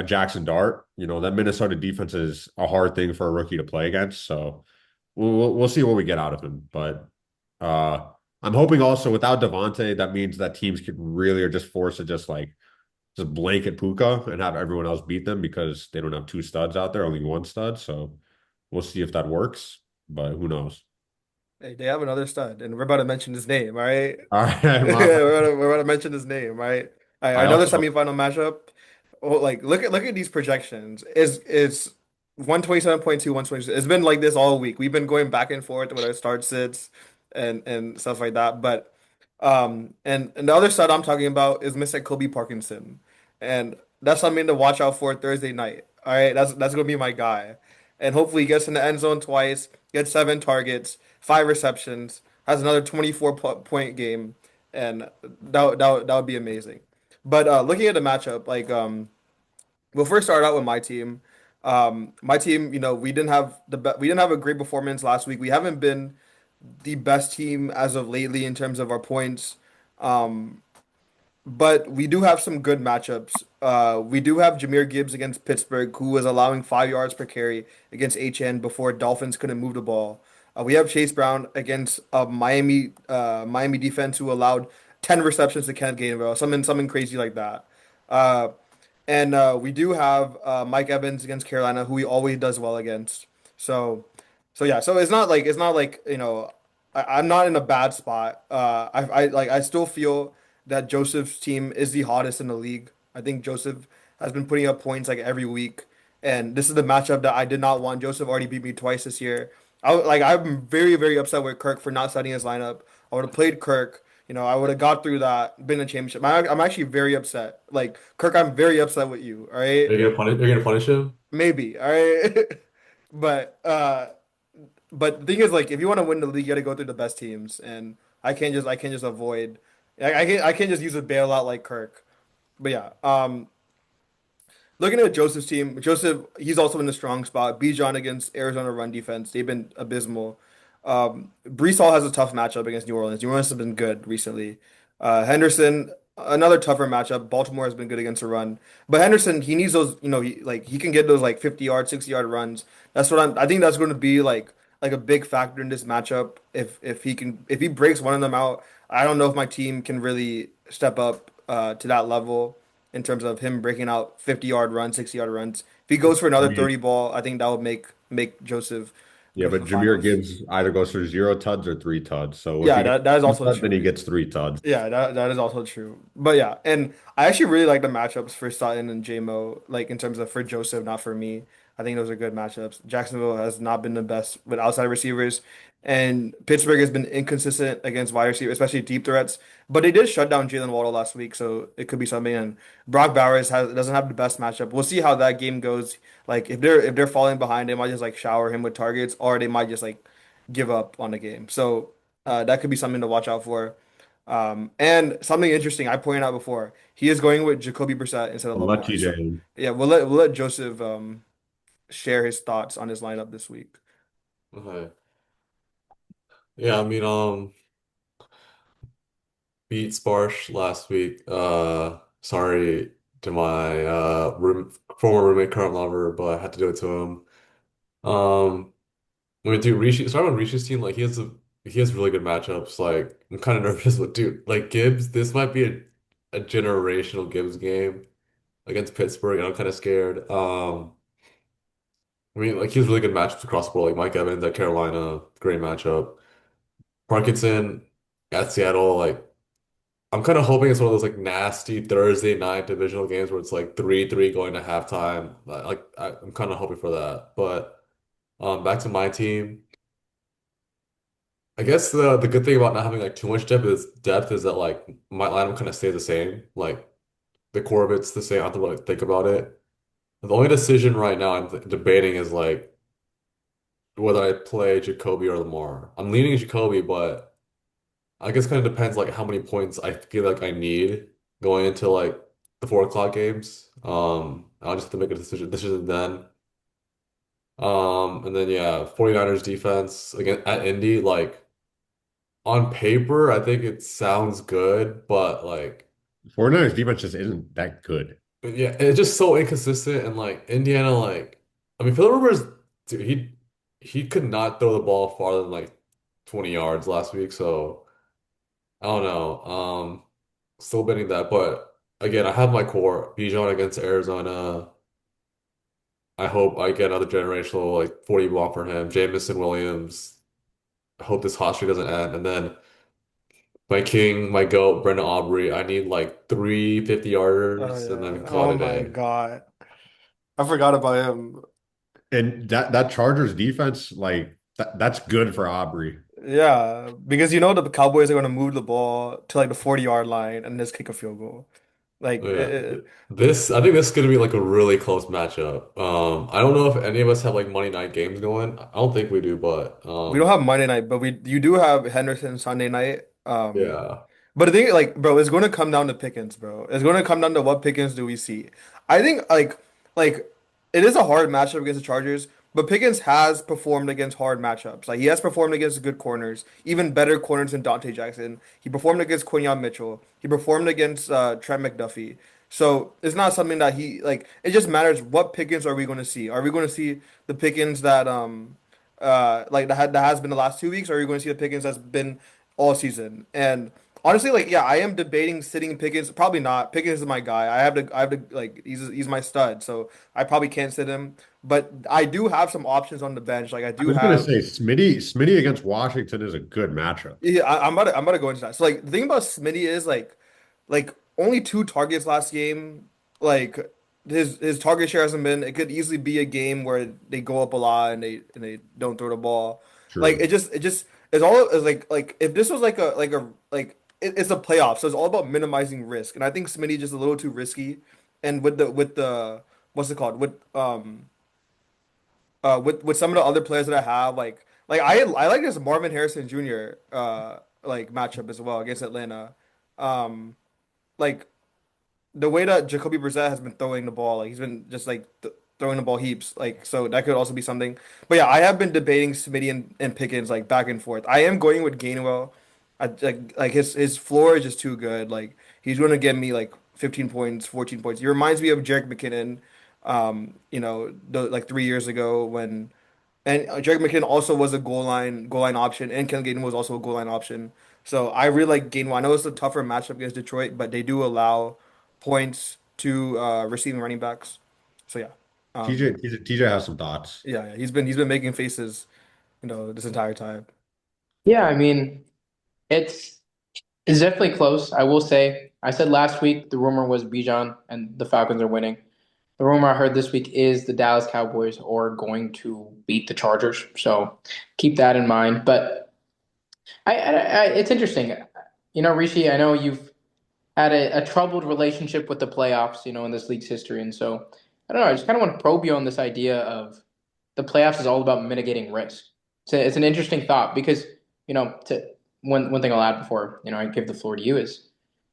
B: Jackson Dart. That Minnesota defense is a hard thing for a rookie to play against. So we'll see what we get out of him. But uh, I'm hoping also without Devontae, that means that teams can really are just forced to just blanket Puka and have everyone else beat them because they don't have two studs out there, only one stud. So we'll see if that works. But who knows?
A: Hey, they have another stud, and we're about to mention his name, all right?
B: All right,
A: We're about to mention his name, right? All right,
B: I
A: another
B: also
A: semifinal matchup. Oh, like look at these projections. Is 127.2, 126. It's been like this all week. We've been going back and forth with our start sits and stuff like that. But and the other side I'm talking about is Mr. Kobe Parkinson. And that's something to watch out for Thursday night. All right, that's gonna be my guy. And hopefully he gets in the end zone twice, gets 7 targets, 5 receptions, has another 24 point game, and that would be amazing. But looking at the matchup, we'll first start out with my team. My team, you know, we didn't have a great performance last week. We haven't been the best team as of lately in terms of our points. Um, but we do have some good matchups. We do have Jahmyr Gibbs against Pittsburgh, who was allowing 5 yards per carry against HN before Dolphins couldn't move the ball. We have Chase Brown against Miami defense who allowed 10 receptions to Kenneth Gainwell, something crazy like that. Uh, and we do have Mike Evans against Carolina, who he always does well against. So, so yeah. So it's not like you know I'm not in a bad spot. I still feel that Joseph's team is the hottest in the league. I think Joseph has been putting up points like every week, and this is the matchup that I did not want. Joseph already beat me twice this year. I'm very upset with Kirk for not setting his lineup. I would have played Kirk. You know, I would have got through that, been a championship. I'm actually very upset. Like Kirk, I'm very upset with you. All right,
C: You're gonna punish him?
A: maybe. All right, but but the thing is, like, if you want to win the league, you got to go through the best teams, and I can't just avoid. I can't just use a bailout like Kirk. But yeah, looking at Joseph's team, Joseph, he's also in a strong spot. Bijan against Arizona run defense, they've been abysmal. Brees Hall has a tough matchup against New Orleans. New Orleans has been good recently. Henderson, another tougher matchup. Baltimore has been good against the run, but Henderson, he needs those. You know, he can get those like 50 yard, 60 yard runs. That's what I think that's going to be like a big factor in this matchup. If he breaks one of them out, I don't know if my team can really step up to that level in terms of him breaking out 50 yard runs, 60 yard runs. If he goes for
B: I
A: another
B: mean,
A: 30 ball, I think that would make Joseph
B: yeah,
A: go to
B: but
A: the
B: Jameer
A: finals.
B: Gibbs either goes for 0 tuds or 3 tuds. So if
A: Yeah,
B: he gets
A: that is
B: two
A: also
B: tuds, then he
A: true.
B: gets 3 tuds.
A: Yeah, that is also true. But yeah, and I actually really like the matchups for Sutton and JMO, like in terms of for Joseph, not for me. I think those are good matchups. Jacksonville has not been the best with outside receivers, and Pittsburgh has been inconsistent against wide receivers, especially deep threats. But they did shut down Jalen Waddle last week, so it could be something. And Brock Bowers doesn't have the best matchup. We'll see how that game goes. Like if they're falling behind, they might just like shower him with targets, or they might just like give up on the game. So that could be something to watch out for. And something interesting I pointed out before, he is going with Jacoby Brissett instead of
B: I'll let
A: Lamar.
B: TJ
A: So
B: in.
A: yeah, we'll let Joseph share his thoughts on his lineup this week.
C: Okay. Yeah, I mean, beat Sparsh last week. Sorry to my former roommate, current lover, but I had to do it to him. I mean, dude, Rishi, sorry on Rishi's team, like he has really good matchups. Like I'm kind of nervous with dude, like Gibbs. This might be a generational Gibbs game against Pittsburgh, and I'm kind of scared. I mean, like he has really good matchups across the board. Like Mike Evans at Carolina, great matchup. Parkinson at Seattle, like. I'm kind of hoping it's one of those like nasty Thursday night divisional games where it's like 3-3 going to halftime. I'm kind of hoping for that. But back to my team. I guess the good thing about not having like too much depth is that like my lineup kind of stays the same. Like the core of it's the same. I don't have to really think about it. The only decision right now I'm debating is like whether I play Jacoby or Lamar. I'm leaning Jacoby, but I guess kind of depends like how many points I feel like I need going into like the 4 o'clock games. I'll just have to make a decision then. And then yeah, 49ers defense again at Indy, like on paper, I think it sounds good, but like
B: 49ers defense just isn't that good.
C: yeah, it's just so inconsistent and like Indiana, like I mean Philip Rivers, dude, he could not throw the ball farther than like 20 yards last week, so I don't know. Still betting that, but again, I have my core. Bijan against Arizona. I hope I get another generational like 40 block for him. Jamison Williams. I hope this hot streak doesn't end. And then my king, my goat, Brendan Aubrey. I need like 3
A: Oh
C: yarders and then
A: yeah.
C: call
A: Oh
C: it a
A: my
C: day.
A: God. I forgot about him.
B: And that Chargers defense, like that's good for Aubrey.
A: Yeah, because the Cowboys are going to move the ball to like the 40-yard line and just kick a field goal. Like
C: Yeah. I think this is gonna be like a really close matchup. I don't know if any of us have like Monday night games going. I don't think we do, but
A: we don't have Monday night, but we you do have Henderson Sunday night.
C: yeah.
A: But the thing, like, bro, it's going to come down to Pickens, bro. It's going to come down to what Pickens do we see. I think, like, it is a hard matchup against the Chargers, but Pickens has performed against hard matchups. Like, he has performed against good corners, even better corners than Dante Jackson. He performed against Quinyon Mitchell. He performed against Trent McDuffie. So it's not something that it just matters what Pickens are we going to see. Are we going to see the Pickens that has been the last 2 weeks, or are you going to see the Pickens that's been all season? And honestly, like, yeah, I am debating sitting Pickens. Probably not. Pickens is my guy. I have to like he's my stud, so I probably can't sit him. But I do have some options on the bench. Like I
B: I
A: do
B: was gonna
A: have.
B: say Smitty against Washington is a good matchup.
A: Yeah, I'm about to go into that. So like the thing about Smitty is like only 2 targets last game. Like his target share hasn't been. It could easily be a game where they go up a lot and they don't throw the ball. Like
B: True.
A: it's all it's like if this was it's a playoff, so it's all about minimizing risk. And I think Smitty just a little too risky. And with the what's it called with some of the other players that I have, like I like this Marvin Harrison Jr. Like matchup as well against Atlanta. Um, like the way that Jacoby Brissett has been throwing the ball, like he's been just like th throwing the ball heaps, like so that could also be something. But yeah, I have been debating Smitty and Pickens like back and forth. I am going with Gainwell. Like his floor is just too good. Like he's going to get me like 15 points, 14 points. He reminds me of Jerick McKinnon, like 3 years ago when and Jerick McKinnon also was a goal line option, and Kellen Gainwell was also a goal line option. So I really like Gainwell. I know it's a tougher matchup against Detroit, but they do allow points to receiving running backs. So yeah, um,
B: TJ has some thoughts.
A: yeah, he's been making faces, this entire time.
D: Yeah, I mean, it's it's definitely close. I will say. I said last week the rumor was Bijan and the Falcons are winning. the rumor I heard this week is the Dallas Cowboys are going to beat the Chargers. So keep that in mind. But it's interesting. Rishi, I know you've had a troubled relationship with the playoffs, in this league's history. And so I don't know. I just kind of want to probe you on this idea of the playoffs is all about mitigating risk. It's an interesting thought because, one thing I'll add before, I give the floor to you is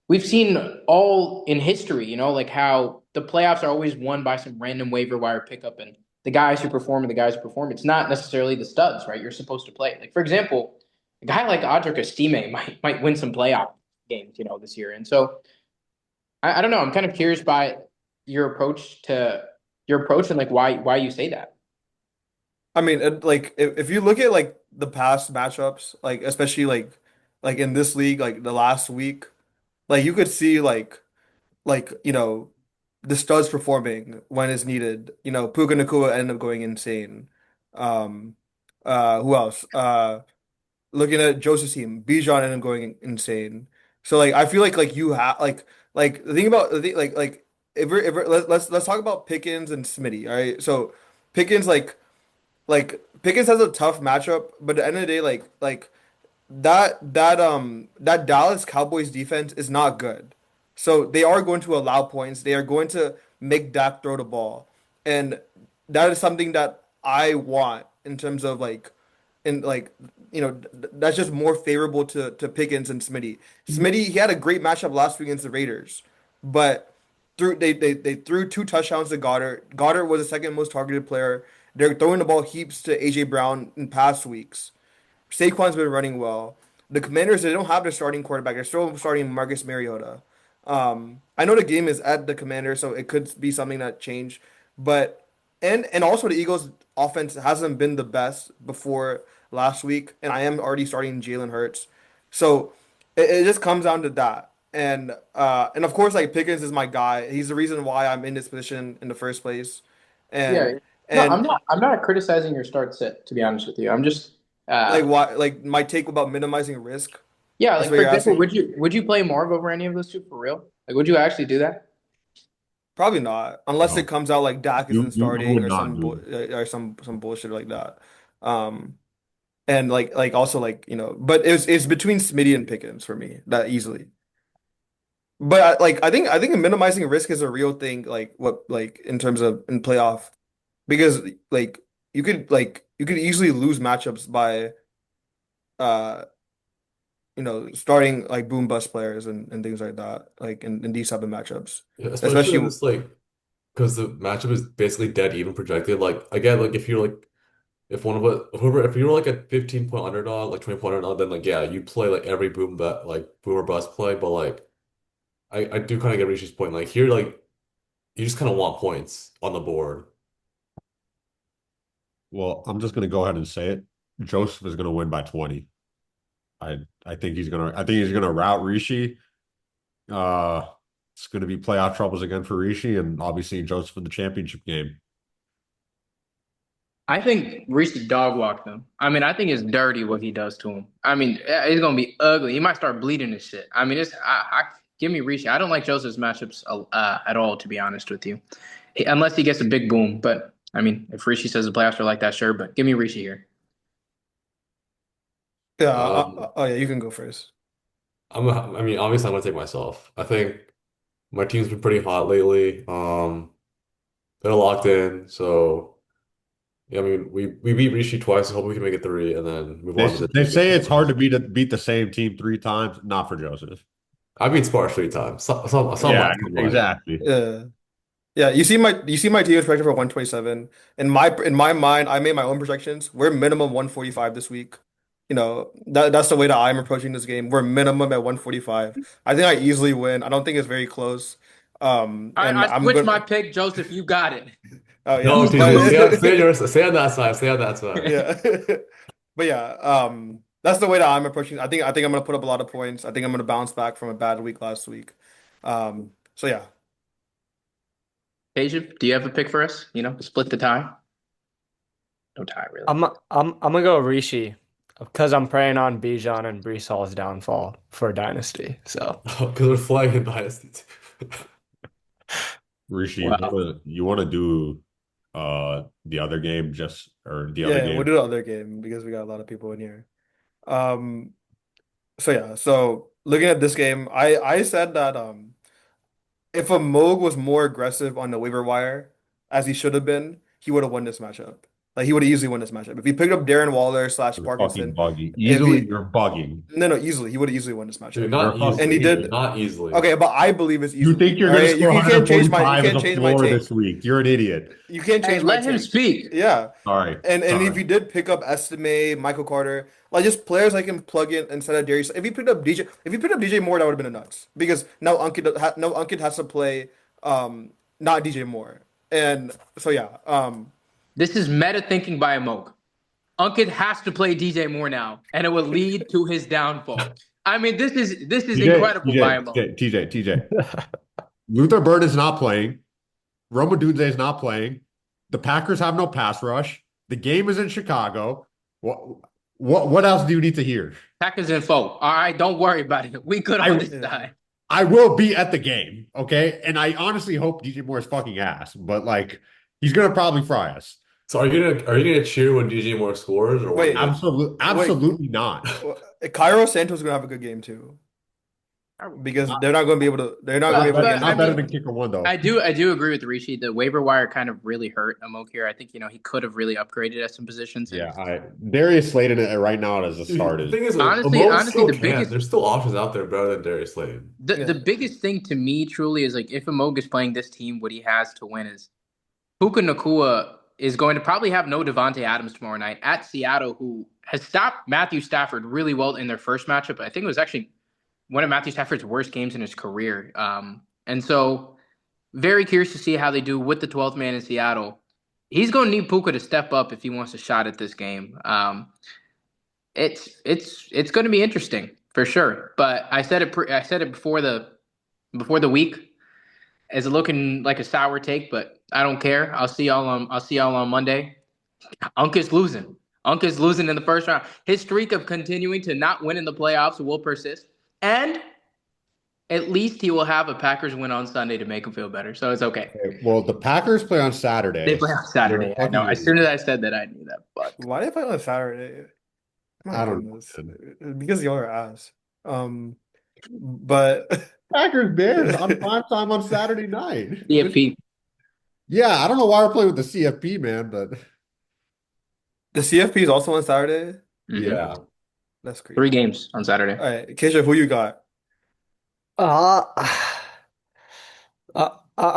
D: we've seen all in history, like how the playoffs are always won by some random waiver wire pickup and the guys who perform and the guys who perform. It's not necessarily the studs, right? You're supposed to play. Like, for example, a guy like Audric Estime might win some playoff games, this year. And so I don't know. I'm kind of curious by your approach and like why you say that.
A: I mean, like if you look at like the past matchups, like especially like in this league, like the last week, like you could see like the studs performing when it's needed. Puka Nacua ended up going insane. Um, who else? Looking at Joseph's team, Bijan ended up going insane. So like I feel like you have like the thing about the thing like if we're let's talk about Pickens and Smitty. All right, so Pickens like Pickens has a tough matchup, but at the end of the day, like that Dallas Cowboys defense is not good. So they are going to allow points. They are going to make Dak throw the ball. And that is something that I want in terms of like in like that's just more favorable to Pickens and Smitty. Smitty, he had a great matchup last week against the Raiders, but they threw two touchdowns to Goddard. Goddard was the second most targeted player. They're throwing the ball heaps to AJ Brown in past weeks. Saquon's been running well. The Commanders, they don't have their starting quarterback. They're still starting Marcus Mariota. I know the game is at the Commanders, so it could be something that changed. But and also the Eagles' offense hasn't been the best before last week, and I am already starting Jalen Hurts. So it just comes down to that. And of course, like Pickens is my guy. He's the reason why I'm in this position in the first place. And
D: Yeah. No, I'm
A: and
D: not. I'm not criticizing your start sit. To be honest with you, I'm just.
A: like why like my take about minimizing risk.
D: Yeah.
A: That's
D: Like
A: what
D: for
A: you're
D: example,
A: asking?
D: would you play Marv over any of those two for real? Like, would you actually do that?
A: Probably not, unless it
B: No,
A: comes out like Dak isn't
B: you
A: starting
B: would
A: or
B: not do it.
A: or some bullshit like that. And like also like but it's between Smitty and Pickens for me that easily. But I think minimizing risk is a real thing. Like what like in terms of in playoff because like you could easily lose matchups by uh starting like boom bust players and things like that like in these type of matchups,
C: Yeah, especially in
A: especially
C: this like because the matchup is basically dead even projected. Like again, like if you're like if one of it whoever if you're like a 15-point underdog, like 20-point underdog, then like yeah, you play like every boom or bust play. But like I do kind of get Rishi's point. Like here, like you just kind of want points on the board.
B: Well, I'm just gonna go ahead and say it. Joseph is gonna win by 20. I think he's gonna rout Rishi. Uh, it's gonna be playoff troubles again for Rishi, and I'll be seeing Joseph in the championship game.
D: I think Reese dog walked him. I mean, I think it's dirty what he does to him. I mean, it's gonna be ugly. He might start bleeding and shit. I mean, give me Reese. I don't like Joseph's matchups at all, to be honest with you, unless he gets a big boom. But I mean, if Rishi says the playoffs are like that, sure. But give me Rishi here.
A: yeah.
C: Um,
A: Oh yeah, you can go first.
C: I mean, obviously, I'm gonna take myself. I think my team's been pretty hot lately. They're locked in, so yeah. I mean, we beat Rishi twice. I hope we can make it three, and then move
B: They
C: on to the
B: they say
C: championship
B: it's hard to
C: round.
B: beat the same team 3 times. Not for Joseph.
C: I beat Sparks 3 times. Some
B: Yeah,
C: last time lying.
B: exactly.
A: Yeah. Yeah, you see my team is projected for 127. In my mind, I made my own projections. We're minimum 145 this week. That's the way that I'm approaching this game. We're minimum at 145. I think I easily win. I don't think it's very close. And
D: I
A: I'm
D: switched
A: gonna
D: my pick, Joseph. You got it.
A: oh
C: No,
A: yeah.
C: TJ,
A: But
C: stay on that side. Stay on that side.
A: yeah. But yeah, that's the way that I'm approaching. I think I'm gonna put up a lot of points. I think I'm gonna bounce back from a bad week last week. So yeah.
D: Asia, do you have a pick for us? Split the tie. No tie, really.
E: I'm gonna go Rishi because I'm preying on Bijan and Brees Hall's downfall for Dynasty. So
C: Because we're flying in Dynasty too.
B: Rishi,
D: Wow.
B: you wanna do the other game just or the other
A: Yeah, we'll
B: game?
A: do the other game because we got a lot of people in here. Um, so yeah, so looking at this game, I said that if a Moog was more aggressive on the waiver wire, as he should have been, he would have won this matchup. Like he would have easily won this matchup. If he picked up Darren Waller slash
B: You're fucking
A: Parkinson,
B: bugging.
A: if
B: Easily,
A: he
B: you're bugging.
A: no easily, he would have easily won this
C: Dude,
A: matchup.
C: not
B: You're
A: And
B: fucking
A: he
C: easily,
B: idiot.
C: dude.
A: did.
C: Not easily.
A: Okay, but I believe it's
B: You think
A: easily.
B: you're
A: All
B: gonna
A: right,
B: score
A: you can't change my
B: 145 as a
A: take.
B: floor this week? You're an idiot.
A: You can't
D: Hey,
A: change my
D: let him
A: take.
D: speak.
A: Yeah.
B: Sorry.
A: And if
B: Sorry.
A: he did pick up Estime, Michael Carter, like just players I can plug in instead of Darius. If he picked up DJ Moore, that would have been a nuts because now Ankit has to play not DJ Moore. And so yeah,
D: This is meta thinking by a Moke. Unkit has to play DJ Moore now, and it will lead to his downfall. I mean, this is
B: TJ,
D: incredible by a
B: TJ,
D: Moke.
B: TJ, TJ, TJ. Luther Bird is not playing. Roma Dunze is not playing. The Packers have no pass rush. The game is in Chicago. What what else do you need to hear?
D: Packers info. All right, don't worry about it. We good on
B: I
D: this
A: yeah.
D: side.
B: I will be at the game, okay? And I honestly hope DJ Moore is fucking ass, but like he's gonna probably fry us.
C: So are you gonna cheer when DJ Moore scores or when he
A: Wait,
C: gets?
A: wait,
B: Absolutely not.
A: Cairo Santos is gonna have a good game too because they're not gonna be able to. They're not gonna be able to get into
D: I
B: Not
A: the
B: better
A: red
D: mean,
B: than
A: zone.
B: kicker one though.
D: I do agree with Rishi. The waiver wire kind of really hurt Amok here. I think he could have really upgraded at some positions. And
B: Yeah, I Darius Slayton right now as a
C: Dude,
B: start
C: the
B: is
C: thing is,
D: honestly,
C: Amo
D: honestly,
C: still
D: the
C: can.
D: biggest
C: There's still options out there better than Darius Slayton.
D: the
A: Yeah.
D: biggest thing to me truly is like if Amok is playing this team, what he has to win is Puka Nakua is going to probably have no Devontae Adams tomorrow night at Seattle, who has stopped Matthew Stafford really well in their first matchup. I think it was actually one of Matthew Stafford's worst games in his career. And so, very curious to see how they do with the 12th man in Seattle. He's going to need Puka to step up if he wants a shot at this game. It's going to be interesting for sure. But I said it before the week. Is it looking like a sour take? But I don't care. I'll see y'all on Monday. Unk is losing. Unk is losing in the first round. His streak of continuing to not win in the playoffs will persist. And at least he will have a Packers win on Sunday to make him feel better. So it's okay.
B: okay. Well, the Packers play on
D: They
B: Saturday.
D: play on
B: You're a
D: Saturday. I know.
B: fucking
D: As soon
B: idiot.
D: as I said that, I knew that. But
A: Why did they play on Saturday? My
B: I don't know,
A: goodness,
B: man.
A: because y'all are ass. But
B: Packers Bears on
A: the
B: prime time on Saturday night.
D: DFP.
B: Yeah, I don't know why we're playing with the CFP, man, but
A: CFP is also on Saturday.
B: yeah.
A: That's
D: 3
A: crazy.
D: games on Saturday.
A: All right, Keisha, who you got?
E: Uh,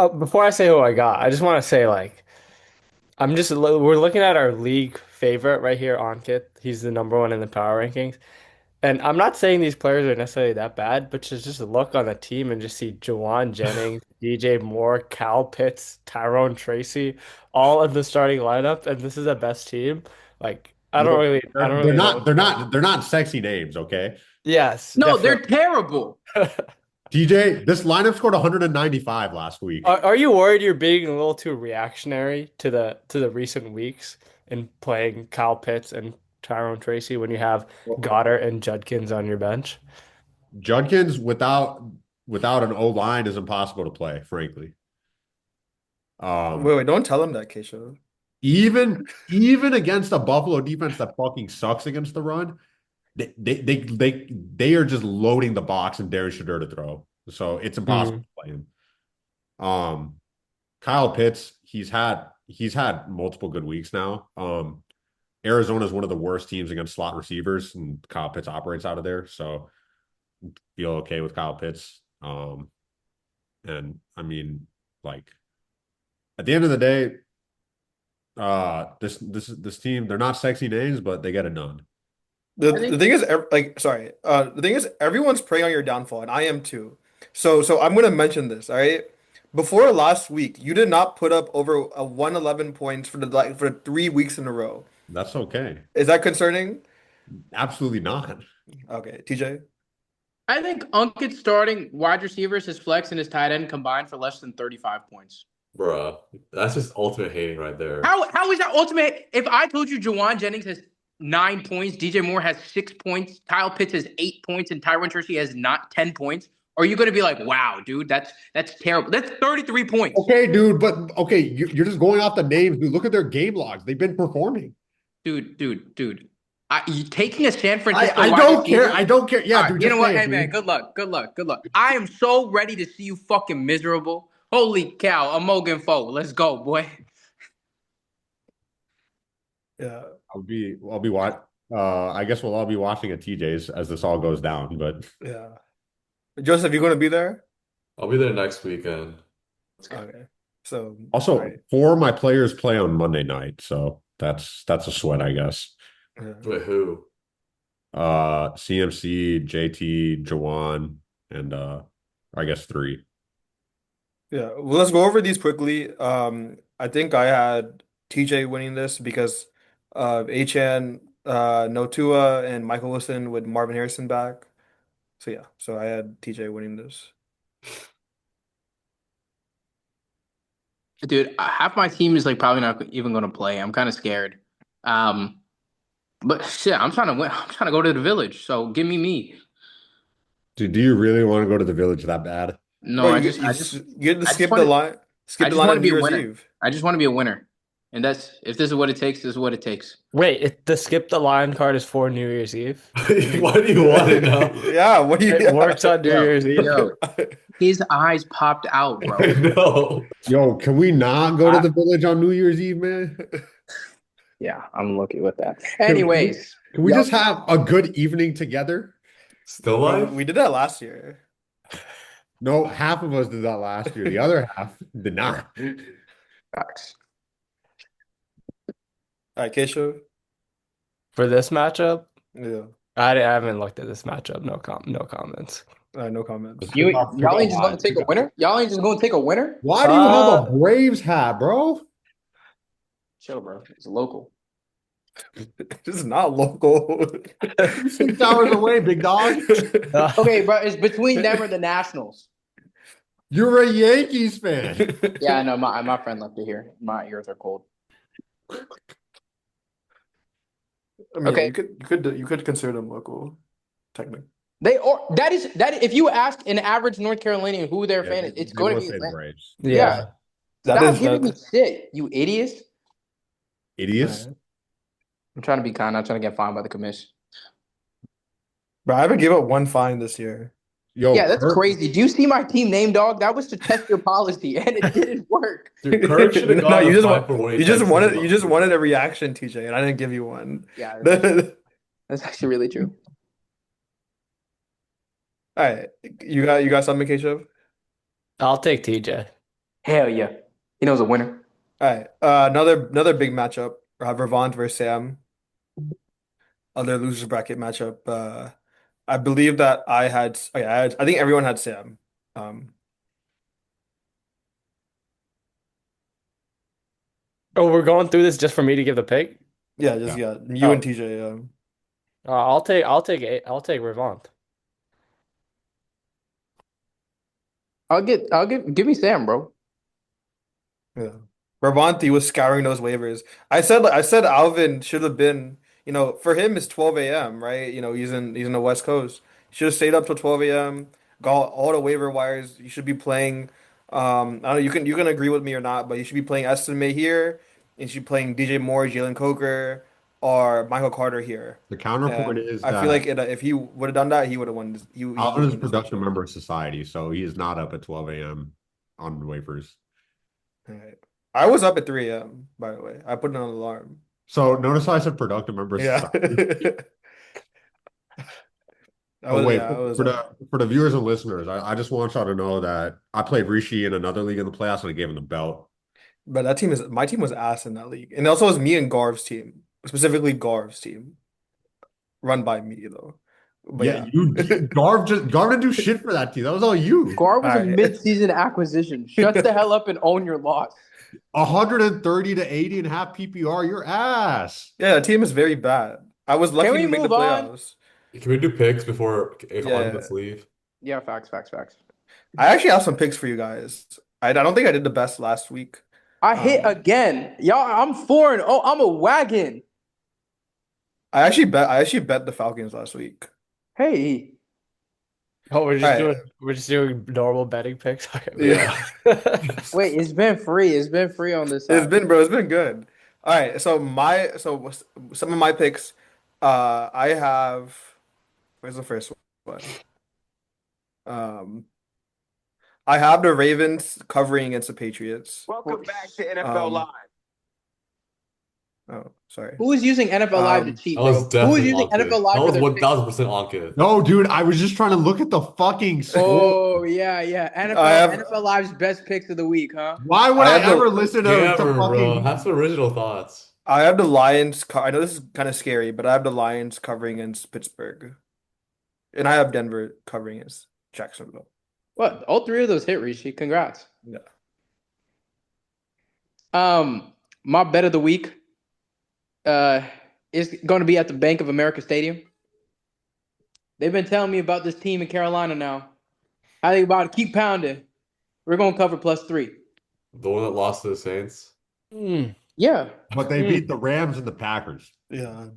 E: before I say who I got, I just want to say like we're looking at our league favorite right here, Ankit. He's the number one in the power rankings. And I'm not saying these players are necessarily that bad, but just look on the team and just see Jawan Jennings, DJ Moore, Cal Pitts, Tyrone Tracy, all in the starting lineup, and this is the best team. Like
B: Look,
E: I don't
B: they're
E: really know
B: not
E: what to tell you.
B: they're not sexy names, okay?
E: Yes,
D: No, they're
E: definitely.
D: terrible.
B: TJ, this lineup scored 195 last week.
E: Are you worried you're being a little too reactionary to the recent weeks in playing Kyle Pitts and Tyrone Tracy when you have Goddard and Judkins on your bench?
B: Judkins without an O line is impossible to play, frankly.
A: Wait, don't tell him that, Keisha.
B: Even against a Buffalo defense that fucking sucks against the run, they are just loading the box and Darren Shadur to throw. So it's impossible
E: Mhm.
B: to play him. Kyle Pitts, he's had multiple good weeks now. Arizona is one of the worst teams against slot receivers, and Kyle Pitts operates out of there. So feel okay with Kyle Pitts. And I mean, like at the end of the day, this team, they're not sexy names, but they get it done.
A: The
D: I
A: the
D: think
A: thing is, sorry. The thing is, everyone's preying on your downfall, and I am too. So I'm gonna mention this. All right. Before last week, you did not put up over a 111 points for 3 weeks in a row.
B: That's okay.
A: Is that concerning?
B: Absolutely not.
A: Okay, TJ.
D: I think Unkit starting wide receivers, his flex, and his tight end combined for less than 35 points.
C: Bruh, that's just ultimate hating right there.
D: How is that ultimate? If I told you Jawan Jennings has 9 points, DJ Moore has 6 points, Kyle Pitts has 8 points, and Tyron Tracy has not 10 points, Or are you going to be like, wow, dude, that's terrible. That's 33 points.
B: Okay, dude, but okay, you're just going off the names, dude. Look at their game logs. They've been performing.
D: Dude. You taking a San
B: I
D: Francisco
B: I
D: wide
B: don't care.
D: receiver?
B: I don't care.
D: All
B: Yeah,
D: right,
B: dude,
D: you
B: just
D: know
B: say
D: what?
B: it,
D: Hey, man,
B: dude.
D: good luck. I am so ready to see you fucking miserable. Holy cow, a Mogan foe. Let's go, boy.
A: Yeah.
B: I'll be what? I guess we'll all be watching at TJ's as this all goes down. But
A: Yeah. Joseph, you going to be there?
C: I'll be there next weekend.
D: Let's go.
A: Okay. So, all
B: also,
A: right.
B: four of my players play on Monday night, so that's a sweat, I guess.
A: Yeah.
C: Wait, who?
B: CMC, JT, Jawan, and I guess three.
A: Yeah. Well, let's go over these quickly. I think I had TJ winning this because of Achan, Notua, and Michael Wilson with Marvin Harrison back. So yeah. So I had TJ winning this.
D: Dude, half my team is like probably not even going to play. I'm kind of scared. Um, but shit, I'm trying to win. I'm trying to go to the village. So give me me.
B: Dude, do you really want to go to the village that bad?
D: No,
A: Bro,
D: I
A: you
D: just,
A: you
D: I
A: just
D: just,
A: you get to
D: I just
A: skip the
D: want to,
A: line.
D: I
A: Skip the
D: just
A: line
D: want
A: on
D: to
A: New
D: be a
A: Year's
D: winner.
A: Eve.
D: I just want to be a winner, and that's if this is what it takes. This is what it takes.
E: Wait, the skip the line card is for New Year's Eve.
C: Why do you want it now?
A: Yeah, what do you
E: It works on New
D: Yo,
E: Year's Eve.
D: yo, his eyes popped out,
C: I
D: bro.
C: know.
B: Yo, can we not go to
D: I,
B: the village on New Year's Eve, man?
D: yeah, I'm lucky with that.
B: Can we,
D: Anyways,
B: can we
D: yo,
B: just have a good evening together?
C: Still
A: Bro,
C: live?
A: we did that last year.
B: No, half of us did that last year. The other half did not.
D: facts.
A: All right, Keshav.
E: For this matchup,
A: Yeah.
E: I haven't looked at this matchup. No comments.
A: All right, no comments.
D: You
B: Pick
D: y'all
B: our
D: ain't just gonna
B: odds.
D: take a winner? Y'all ain't just gonna take a winner?
B: Why do you have a Braves hat, bro?
D: Chill, bro. It's a local.
A: This is not local.
B: 6 hours away, big dog.
D: Okay, bro. It's between them or the Nationals.
B: You're a Yankees fan.
D: Yeah, I know. My friend left it here. My ears are cold.
A: I mean,
D: Okay.
A: you could consider them local, technically.
D: That is if you ask an average North Carolinian who their
B: Yeah,
D: fan is, it's
B: they
D: going to
B: will
D: be
B: say the
D: Atlanta.
B: Braves.
D: Yeah.
A: That
D: Stop
A: is
D: giving me
A: that.
D: shit, you idiots.
B: Idiots.
A: Right.
D: I'm trying to be kind, not trying to get fined by the commission.
A: Bro, I haven't given up one fine this year.
B: Yo,
D: Yeah, that's
B: Kirk,
D: crazy. Do you see my team name, dog? That was to test your policy, and it didn't work.
C: Dude, Kirk should have
A: No,
C: gotten
A: you
C: a
A: just
C: fine
A: want
C: for when he
A: you just
C: texted
A: wanted
C: about
A: you just wanted
C: people.
A: a reaction, TJ, and I didn't give you one.
D: Yeah,
A: All
D: that's actually really true.
A: right, you got something, Keshav?
E: I'll take TJ.
D: Hell yeah. He knows a winner.
A: All right, another big matchup. Vervant versus Sam. Other losers bracket matchup. I believe that I think everyone had Sam. Um,
E: Oh, we're going through this just for me to give the pick.
A: yeah,
B: yeah.
A: you and
E: Oh,
A: TJ.
E: I'll take Revant.
D: Give me Sam, bro.
A: Yeah. Bravanti was scouring those waivers. I said Alvin should have been, for him it's 12 a.m., right? He's in the West Coast. Should have stayed up till 12 a.m., got all the waiver wires. You should be playing I don't know, you can agree with me or not, but you should be playing Estimate here, and you should be playing DJ Moore, Jalen Coker, or Michael Carter here.
B: The counterpoint
A: And
B: is
A: I feel like
B: that
A: if he would have done that, he would have won this. He
B: Alvin
A: would
B: is a
A: win this
B: production
A: matchup.
B: member of society, so he is not up at 12 a.m. on waivers.
A: All right. I was up at 3 a.m., by the way. I put it on an alarm.
B: So notice how I said productive member of
A: Yeah.
B: society.
A: I
B: Oh
A: was
B: wait,
A: yeah, I was
B: for the viewers and listeners, I just want y'all to know that I played Rishi in another league in the playoffs and I gave him the belt.
A: but my team was ass in that league. And also it was me and Garv's team, specifically Garv's team, run by me though. But
B: Yeah,
A: yeah.
B: Garv didn't do shit for that team. That was all you.
D: Gar was
A: All
D: a
A: right.
D: mid-season acquisition. Shut the hell up and own your loss.
B: 130 to 80 and a half PPR, your ass.
A: Yeah, the team is very bad. I was
D: Can
A: lucky
D: we
A: to make the
D: move on?
A: playoffs.
C: Can we do picks before if
A: Yeah.
C: let's leave?
D: Yeah, facts.
A: I actually have some picks for you guys. I don't think I did the best last week.
D: I hit again. Y'all, I'm 4-0. I'm a wagon.
A: I actually bet the Falcons last week.
D: Hey,
E: Oh,
A: All right.
E: we're just doing normal betting picks.
A: Yeah.
C: Yeah.
D: Wait, it's been free. It's been free on this
A: It's
D: side.
A: been, bro, it's been good. All right. Some of my picks, I have, where's the first one? Um, I have the Ravens covering against the Patriots.
F: Welcome back to NFL
A: Um,
F: Live.
A: oh, sorry.
D: Who is using NFL Live to
A: Um,
D: cheat,
C: That was
D: bro? Who is
C: definitely
D: using
C: Ankit.
D: NFL
C: That
D: Live for
C: was
D: their picks?
C: 1000% Ankit.
B: No, dude, I was just trying to look at the fucking score.
D: Oh yeah, yeah.
A: I have,
D: NFL Live's best picks of the week, huh?
B: Why would
A: I
B: I
A: have
B: ever
A: the,
B: listen to
C: Gamer, bro.
B: fucking
C: Have some original thoughts.
A: I have the Lions. I know this is kind of scary, but I have the Lions covering against Pittsburgh, and I have Denver covering against Jacksonville.
D: What? All three of those hit, Rishi. Congrats.
A: Yeah.
D: My bet of the week uh is going to be at the Bank of America Stadium. They've been telling me about this team in Carolina now. How they about to keep pounding. We're going to cover +3.
C: The one that lost to the Saints.
E: Mm,
D: Yeah.
B: but they
E: mm.
B: beat the Rams and the Packers.
A: Yeah.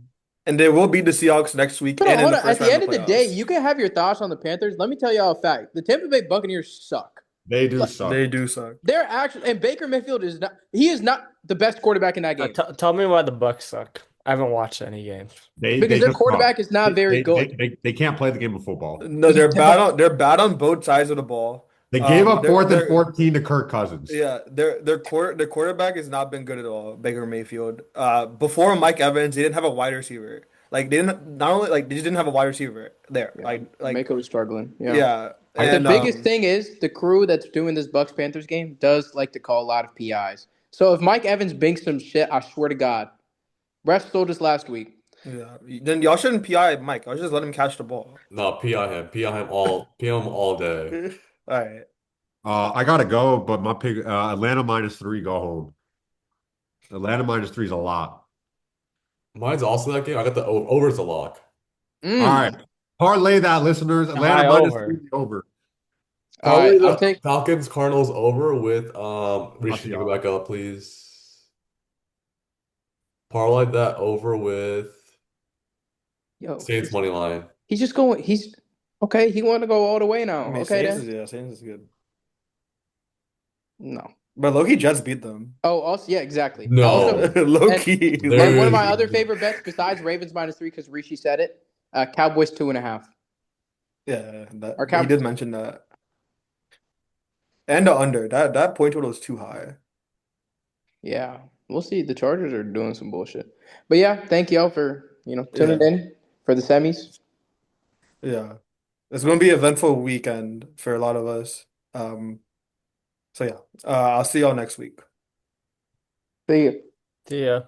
A: And they will beat the Seahawks next week and in
D: Hold
A: the
D: on. At
A: first
D: the
A: round
D: end
A: of
D: of
A: the
D: the day,
A: playoffs.
D: you can have your thoughts on the Panthers. Let me tell y'all a fact. The Tampa Bay Buccaneers suck.
B: They do
D: Like,
B: suck.
A: They do suck.
D: they're actually, and Baker Mayfield is not, he is not the best quarterback in that game
E: Tell me why the Bucks suck. I haven't watched any games.
D: because
B: They
D: their
B: just suck.
D: quarterback is not very good.
B: They can't play the game of football.
A: No,
D: But
A: they're bad on both sides of the ball.
B: They gave up
A: They're
B: fourth and
A: they're
B: 14 to Kirk Cousins.
A: yeah, their quarterback has not been good at all, Baker Mayfield. Before Mike Evans, they didn't have a wide receiver. Like they didn't not only like they just didn't have a wide receiver there.
D: yeah,
A: Like
D: Mako is struggling. Yeah.
A: yeah,
C: I
D: The
A: and
D: biggest thing is the crew that's doing this Bucks Panthers game does like to call a lot of PIs. So if Mike Evans binks some shit, I swear to God, refs told us last week.
A: yeah, then y'all shouldn't PI Mike. I'll just let him catch the ball.
C: No, PI him. PI him all day.
A: All right.
B: I gotta go, but my pick Atlanta -3, go home. Atlanta -3 is a lot.
C: Mine's also that game. I got the overs a lock.
B: All
D: Mm.
B: right. Parlay that, listeners.
E: A
B: Atlanta
E: high
B: -3
E: over.
B: over.
D: All
C: Probably
D: right, I'll
C: the
D: take.
C: Falcons Cardinals over with
B: Not
C: Rishi,
B: the
C: you go
B: odds.
C: back up, please. Parlay that over with
D: Yo,
C: Saints money line.
D: he's just going. He's okay. He want to go all the way
A: I
D: now.
A: mean,
D: Okay,
A: Saints
D: then
A: is yeah, Saints is good,
D: no.
A: but Loki Jets beat them.
D: Oh, also yeah, exactly. Also,
C: No.
A: Loki.
D: and one of my
C: Dude.
D: other favorite bets besides Ravens -3 because Rishi said it. Cowboys 2.5
A: Yeah, that
D: or
A: he
D: Cowboys
A: did
D: 2.
A: mention that. And the under. That point total is too high.
D: Yeah, we'll see. The Chargers are doing some bullshit, but yeah, thank y'all for tuning
A: Yeah.
D: in for the semis.
A: Yeah. It's gonna be an eventful weekend for a lot of us. Um, so yeah. I'll see y'all next week.
D: See you.
E: See ya.